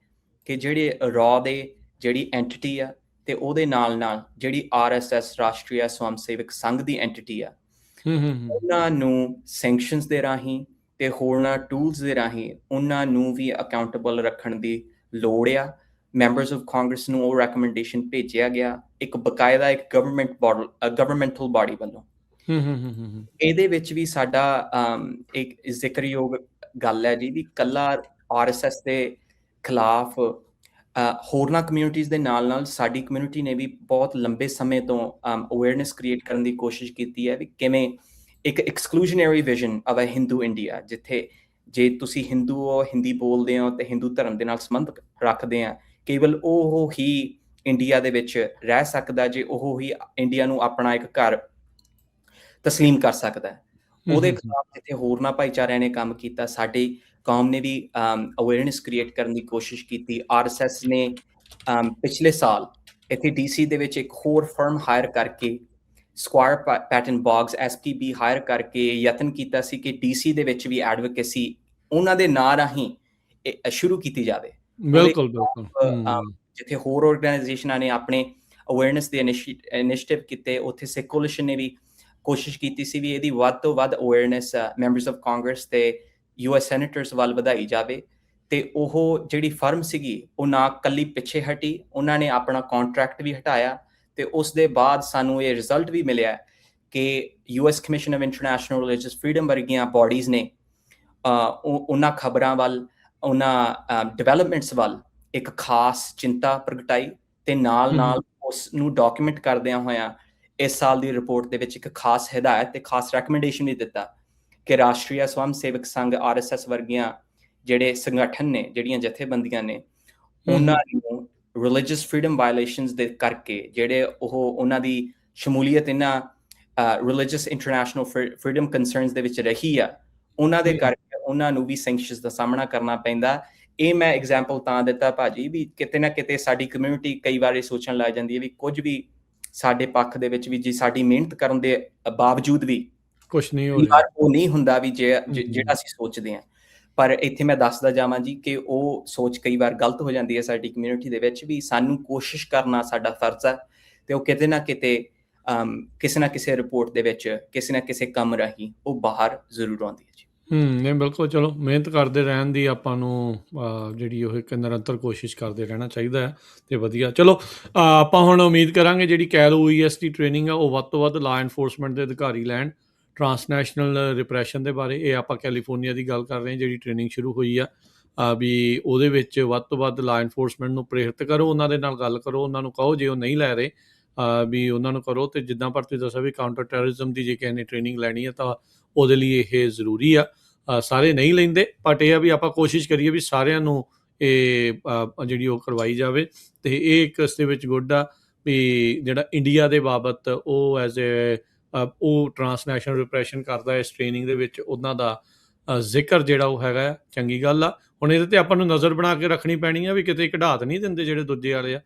ਕਿ ਜਿਹੜੇ ਰॉ ਦੇ ਜਿਹੜੀ ਐਂਟੀਟੀ ਆ ਤੇ ਉਹਦੇ ਨਾਲ ਜਿਹੜੀ RSS ਰਾਸ਼ਟਰੀ ਸਵਮ ਸੇਵਕ ਸੰਘ ਦੀ ਐਂਟੀਟੀ ਆ, ਉਹਨਾਂ ਨੂੰ ਸੈਂਕਸ਼ਨਸ ਦੇ ਰਾਹੀਂ ਤੇ ਹੋਰਨਾਂ ਟੂਲਸ ਦੇ ਰਾਹੀਂ ਉਹਨਾਂ ਨੂੰ ਵੀ ਅਕਾਊਂਟੇਬਲ ਰੱਖਣ ਦੀ ਲੋੜ ਆ। ਮੈਂਬਰਸ ਆਫ ਕਾਂਗਰਸ ਨੂੰ ਉਹ ਰੈਕਮੈਂਡੇਸ਼ਨ ਭੇਜਿਆ ਗਿਆ ਇੱਕ ਬਕਾਇਦਾ ਇੱਕ ਗਵਰਨਮੈਂਟਲ ਬਾਡੀ ਵੱਲੋਂ। ਇਹਦੇ ਵਿੱਚ ਵੀ ਸਾਡਾ ਇੱਕ ਜ਼ਿਕਰਯੋਗ ਗੱਲ ਹੈ ਜੀ ਵੀ ਕੱਲਾ RSS ਦੇ ਖਿਲਾਫ ਹੋਰਨਾਂ ਕਮਿਊਨਿਟੀਜ਼ ਦੇ ਨਾਲ ਸਾਡੀ ਕਮਿਊਨਿਟੀ ਨੇ ਵੀ ਬਹੁਤ ਲੰਬੇ ਸਮੇਂ ਤੋਂ ਅਵੇਅਰਨੈਸ ਕ੍ਰੀਏਟ ਕਰਨ ਦੀ ਕੋਸ਼ਿਸ਼ ਕੀਤੀ ਹੈ ਵੀ ਕਿਵੇਂ ਇੱਕ exclusionary vision of a Hindu India, ਜਿੱਥੇ ਜੇ ਤੁਸੀਂ ਹਿੰਦੂ ਹੋ, ਹਿੰਦੀ ਬੋਲਦੇ ਹੋ ਤੇ ਹਿੰਦੂ ਧਰਮ ਦੇ ਨਾਲ ਸੰਬੰਧ ਰੱਖਦੇ ਆ, ਕੇਵਲ ਉਹ ਹੀ ਇੰਡੀਆ ਦੇ ਵਿੱਚ ਰਹਿ ਸਕਦਾ ਜੇ ਉਹ ਹੀ ਇੰਡੀਆ ਨੂੰ ਆਪਣਾ ਇੱਕ ਘਰ ਤਸਲੀਮ ਕਰ ਸਕਦਾ ਹੈ। ਉਹਦੇ ਖਿਲਾਫ ਜਿੱਥੇ ਹੋਰਨਾਂ ਭਾਈਚਾਰਿਆਂ ਨੇ ਕੰਮ ਕੀਤਾ, ਸਾਡੀ ਕੌਮ ਨੇ ਵੀ ਅਵੇਅਰਨੈਸ ਕ੍ਰੀਏਟ ਕਰਨ ਦੀ ਕੋਸ਼ਿਸ਼ ਕੀਤੀ। RSS ਨੇ ਪਿਛਲੇ ਸਾਲ ਇੱਥੇ DC ਦੇ ਵਿੱਚ ਇੱਕ ਹੋਰ ਫਰਮ ਹਾਇਰ ਕਰਕੇ ਸਕੁਆਇਰ ਪੈਟਨ ਬੌਗਸ SPB ਹਾਇਰ ਕਰਕੇ ਯਤਨ ਕੀਤਾ ਸੀ ਕਿ DC ਦੇ ਵਿੱਚ ਵੀ ਐਡਵੋਕੇਸੀ ਉਹਨਾਂ ਦੇ ਨਾਂ ਰਾਹੀਂ ਸ਼ੁਰੂ ਕੀਤੀ ਜਾਵੇ। ਬਿਲਕੁਲ ਜਿੱਥੇ ਹੋਰ ਆਰਗੇਨਾਈਜੇਸ਼ਨਾਂ ਨੇ ਆਪਣੇ ਅਵੇਅਰਨੈਸ ਦੇ ਇਨੀਸ਼ੀਏਟਿਵ ਕੀਤੇ, ਉੱਥੇ ਸਿੱਖ ਕੋਲੀਸ਼ਨ ਨੇ ਵੀ ਕੋਸ਼ਿਸ਼ ਕੀਤੀ ਸੀ ਵੀ ਇਹਦੀ ਵੱਧ ਤੋਂ ਵੱਧ ਅਵੇਅਰਨੈਸ ਮੈਂਬਰਸ ਆਫ ਕਾਂਗਰਸ ਤੇ US ਸੈਨੇਟਰਸ ਵੱਲ ਵਧਾਈ ਜਾਵੇ। ਤੇ ਉਹ ਜਿਹੜੀ ਫਰਮ ਸੀਗੀ ਉਹ ਨਾ ਕੱਲੀ ਪਿੱਛੇ ਹਟੀ, ਉਹਨਾਂ ਨੇ ਆਪਣਾ ਕੰਟਰੈਕਟ ਵੀ ਹਟਾਇਆ ਤੇ ਉਸ ਦੇ ਬਾਅਦ ਸਾਨੂੰ ਇਹ ਰਿਜ਼ਲਟ ਵੀ ਮਿਲਿਆ ਕਿ US commission of international religious freedom ਵਰਗੀਆਂ ਬਾਡੀਜ਼ ਨੇ ਉਹਨਾਂ ਖਬਰਾਂ ਵੱਲ, ਉਹਨਾਂ ਡਿਵੈਲਪਮੈਂਟਸ ਵੱਲ ਇੱਕ ਖਾਸ ਚਿੰਤਾ ਪ੍ਰਗਟਾਈ ਤੇ ਨਾਲ ਉਸ ਨੂੰ ਡਾਕੂਮੈਂਟ ਕਰਦਿਆਂ ਹੋਇਆਂ ਇਸ ਸਾਲ ਦੀ ਰਿਪੋਰਟ ਦੇ ਵਿੱਚ ਇੱਕ ਖਾਸ ਹਦਾਇਤ ਤੇ ਖਾਸ ਰეკਮੈਂਡੇਸ਼ਨ ਵੀ ਦਿੱਤਾ ਕਿ ਰਾਸ਼ਟਰੀ ਸਵਮ ਸੇਵਕ ਸੰਘ RSS ਵਰਗੀਆਂ ਜਿਹੜੇ ਸੰਗਠਨ ਨੇ, ਜਿਹੜੀਆਂ ਜਥੇਬੰਦੀਆਂ ਨੇ, ਉਹਨਾਂ ਨੂੰ ਰਿਲੀਜੀਅਸ ਫਰੀडम ਵਾਇਲੇਸ਼ਨਸ ਦੇ ਕਰਕੇ ਜਿਹੜੇ ਉਹਨਾਂ ਦੀ ਸ਼ਮੂਲੀਅਤ ਇਹਨਾਂ ਰਿਲੀਜੀਅਸ ਇੰਟਰਨੈਸ਼ਨਲ ਫਰੀडम ਕੰਸਰਨਸ ਦੇ ਵਿੱਚ ਰਹੀ ਆ, ਉਹਨਾਂ ਦੇ ਕਰਕੇ ਉਹਨਾਂ ਨੂੰ ਵੀ ਸੈਂਕਸ਼ਨਸ ਦਾ ਸਾਹਮਣਾ ਕਰਨਾ ਪੈਂਦਾ। ਇਹ ਮੈਂ ਐਗਜ਼ਾਮਪਲ ਤਾਂ ਦਿੱਤਾ ਭਾਜੀ ਵੀ ਕਿਤੇ ਨਾ ਕਿਤੇ ਸਾਡੀ ਕਮਿਊਨਿਟੀ ਕਈ ਵਾਰ ਇਹ ਸੋਚਣ ਲੱਗ ਜਾਂਦੀ ਹੈ ਵੀ ਕੁਝ ਵੀ ਸਾਡੇ ਪੱਖ ਦੇ ਵਿੱਚ ਵੀ ਜੀ ਸਾਡੀ ਮਿਹਨਤ ਕਰਨ ਦੇ ਬਾਵਜੂਦ ਵੀ ਕੁਛ ਨਹੀਂ ਹੋ ਰਿਹਾ, ਉਹ ਨਹੀਂ ਹੁੰਦਾ ਵੀ ਜਿਹੜਾ ਅਸੀਂ ਸੋਚਦੇ ਹਾਂ। ਪਰ ਇੱਥੇ ਮੈਂ ਦੱਸਦਾ ਜਾਵਾਂ ਜੀ ਕਿ ਉਹ ਸੋਚ ਕਈ ਵਾਰ ਗਲਤ ਹੋ ਜਾਂਦੀ ਹੈ ਸਾਡੀ ਕਮਿਊਨਿਟੀ ਦੇ ਵਿੱਚ ਵੀ। ਸਾਨੂੰ ਕੋਸ਼ਿਸ਼ ਕਰਨਾ ਸਾਡਾ ਫਰਜ਼ ਹੈ ਤੇ ਉਹ ਕਿਤੇ ਨਾ ਕਿਤੇ ਕਿਸੇ ਨਾ ਕਿਸੇ ਰਿਪੋਰਟ ਦੇ ਵਿੱਚ ਕਿਸੇ ਨਾ ਕਿਸੇ ਕੰਮ ਰਾਹੀਂ ਉਹ ਬਾਹਰ ਜ਼ਰੂਰ ਆਉਂਦੀ ਹੈ ਜੀ। ਨਹੀਂ ਬਿਲਕੁਲ, ਚਲੋ ਮਿਹਨਤ ਕਰਦੇ ਰਹਿਣ ਦੀ ਆਪਾਂ ਨੂੰ ਜਿਹੜੀ ਉਹ ਇੱਕ ਨਿਰੰਤਰ ਕੋਸ਼ਿਸ਼ ਕਰਦੇ ਰਹਿਣਾ ਚਾਹੀਦਾ ਹੈ ਤੇ ਵਧੀਆ। ਚਲੋ ਆਪਾਂ ਹੁਣ ਉਮੀਦ ਕਰਾਂਗੇ ਜਿਹੜੀ ਕੈਲ OES ਦੀ ਟ੍ਰੇਨਿੰਗ ਆ ਉਹ ਵੱਧ ਤੋਂ ਵੱਧ ਲਾ ਐਨਫੋਰਸਮੈਂਟ ਦੇ ਅਧਿਕਾਰੀ ਲੈਣ ਟਰਾਂਸਨੈਸ਼ਨਲ ਰਿਪਰੈਸ਼ਨ ਦੇ ਬਾਰੇ। ਇਹ ਆਪਾਂ ਕੈਲੀਫੋਰਨੀਆ ਦੀ ਗੱਲ ਕਰ ਰਹੇ ਹਾਂ ਜਿਹੜੀ ਟ੍ਰੇਨਿੰਗ ਸ਼ੁਰੂ ਹੋਈ ਆ ਵੀ ਉਹਦੇ ਵਿੱਚ ਵੱਧ ਤੋਂ ਵੱਧ ਲਾ ਐਨਫੋਰਸਮੈਂਟ ਨੂੰ ਪ੍ਰੇਰਿਤ ਕਰੋ, ਉਹਨਾਂ ਦੇ ਨਾਲ ਗੱਲ ਕਰੋ, ਉਹਨਾਂ ਨੂੰ ਕਹੋ ਜੇ ਉਹ ਨਹੀਂ ਲੈ ਰਹੇ ਵੀ ਉਹਨਾਂ ਨੂੰ ਕਰੋ। ਅਤੇ ਜਿੱਦਾਂ ਪਰ ਤੁਸੀਂ ਦੱਸਿਆ ਵੀ ਕਾਊਂਟਰ ਟੈਰਰਿਜ਼ਮ ਦੀ ਜੇ ਕਿਸੇ ਨੇ ਟ੍ਰੇਨਿੰਗ ਲੈਣੀ ਹੈ ਤਾਂ ਉਹਦੇ ਲਈ ਇਹ ਜ਼ਰੂਰੀ ਆ। ਸਾਰੇ ਨਹੀਂ ਲੈਂਦੇ ਬਟ ਇਹ ਆ ਵੀ ਆਪਾਂ ਕੋਸ਼ਿਸ਼ ਕਰੀਏ ਵੀ ਸਾਰਿਆਂ ਨੂੰ ਇਹ ਜਿਹੜੀ ਉਹ ਕਰਵਾਈ ਜਾਵੇ। ਅਤੇ ਇਹ ਇੱਕ ਇਸ ਦੇ ਵਿੱਚ ਗੁੱਡ ਆ ਵੀ ਜਿਹੜਾ ਇੰਡੀਆ ਦੇ ਬਾਬਤ ਉਹ ਐਜ਼ ਏ ਉਹ ਟਰਾਂਸਨੈਸ਼ਨਲ ਰਿਪਰੈਸ਼ਨ ਕਰਦਾ ਇਸ ਟ੍ਰੇਨਿੰਗ ਦੇ ਵਿੱਚ, ਉਹਨਾਂ ਦਾ ਜ਼ਿਕਰ ਜਿਹੜਾ ਉਹ ਹੈਗਾ ਚੰਗੀ ਗੱਲ ਆ। ਹੁਣ ਇਹਦੇ 'ਤੇ ਆਪਾਂ ਨੂੰ ਨਜ਼ਰ ਬਣਾ ਕੇ ਰੱਖਣੀ ਪੈਣੀ ਆ ਵੀ ਕਿਤੇ ਕਢਾ ਤਾਂ ਨਹੀਂ ਦਿੰਦੇ ਜਿਹੜੇ ਦੂਜੇ ਵਾਲੇ ਆ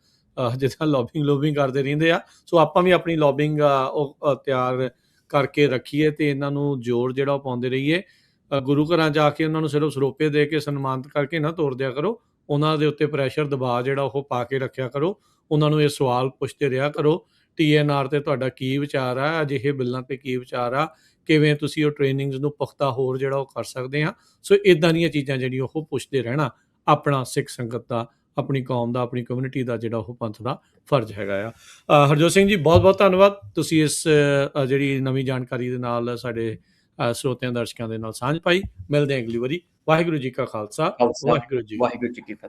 ਜਿੱਦਾਂ ਲੌਬਿੰਗ ਕਰਦੇ ਰਹਿੰਦੇ ਆ। ਸੋ ਆਪਾਂ ਵੀ ਆਪਣੀ ਲੌਬਿੰਗ ਉਹ ਤਿਆਰ ਕਰਕੇ ਰੱਖੀਏ ਅਤੇ ਇਹਨਾਂ ਨੂੰ ਜ਼ੋਰ ਜਿਹੜਾ ਉਹ ਪਾਉਂਦੇ ਰਹੀਏ। ਗੁਰੂ ਘਰਾਂ ਜਾ ਕੇ ਉਹਨਾਂ ਨੂੰ ਸਿਰਫ ਸਰੋਪੇ ਦੇ ਕੇ ਸਨਮਾਨਿਤ ਕਰਕੇ ਨਾ ਤੋਰ ਦਿਆ ਕਰੋ, ਉਹਨਾਂ ਦੇ ਉੱਤੇ ਪ੍ਰੈਸ਼ਰ ਦਬਾਅ ਜਿਹੜਾ ਉਹ ਪਾ ਕੇ ਰੱਖਿਆ ਕਰੋ, ਉਹਨਾਂ ਨੂੰ ਇਹ ਸਵਾਲ ਪੁੱਛਦੇ ਰਿਹਾ ਕਰੋ TNR 'ਤੇ ਤੁਹਾਡਾ ਕੀ ਵਿਚਾਰ ਆ, ਅਜਿਹੇ ਬਿੱਲਾਂ 'ਤੇ ਕੀ ਵਿਚਾਰ ਆ, ਕਿਵੇਂ ਤੁਸੀਂ ਉਹ ਟ੍ਰੇਨਿੰਗਸ ਨੂੰ ਪੁਖਤਾ ਹੋਰ ਜਿਹੜਾ ਉਹ ਕਰ ਸਕਦੇ ਹਾਂ। ਸੋ ਇੱਦਾਂ ਦੀਆਂ ਚੀਜ਼ਾਂ ਜਿਹੜੀਆਂ ਉਹ ਪੁੱਛਦੇ ਰਹਿਣਾ ਆਪਣਾ ਸਿੱਖ ਸੰਗਤ ਦਾ, ਆਪਣੀ ਕੌਮ ਦਾ, ਆਪਣੀ ਕਮਿਊਨਿਟੀ ਦਾ ਜਿਹੜਾ ਉਹ ਪੰਥ ਦਾ ਫਰਜ਼ ਹੈਗਾ ਆ। ਹਰਜੋਤ ਸਿੰਘ ਜੀ ਬਹੁਤ ਬਹੁਤ ਧੰਨਵਾਦ, ਤੁਸੀਂ ਇਸ ਜਿਹੜੀ ਨਵੀਂ ਜਾਣਕਾਰੀ ਦੇ ਨਾਲ ਸਾਡੇ ਸਰੋਤਿਆਂ ਦਰਸ਼ਕਾਂ ਦੇ ਨਾਲ ਸਾਂਝ ਪਾਈ। ਮਿਲਦੇ ਹਾਂ ਅਗਲੀ ਵਾਰੀ। ਵਾਹਿਗੁਰੂ ਜੀ ਕਾ ਖਾਲਸਾ, ਵਾਹਿਗੁਰੂ ਜੀ ਵਾਹਿਗੁਰੂ ਜੀ ਕੀ ਫਤਿਹ।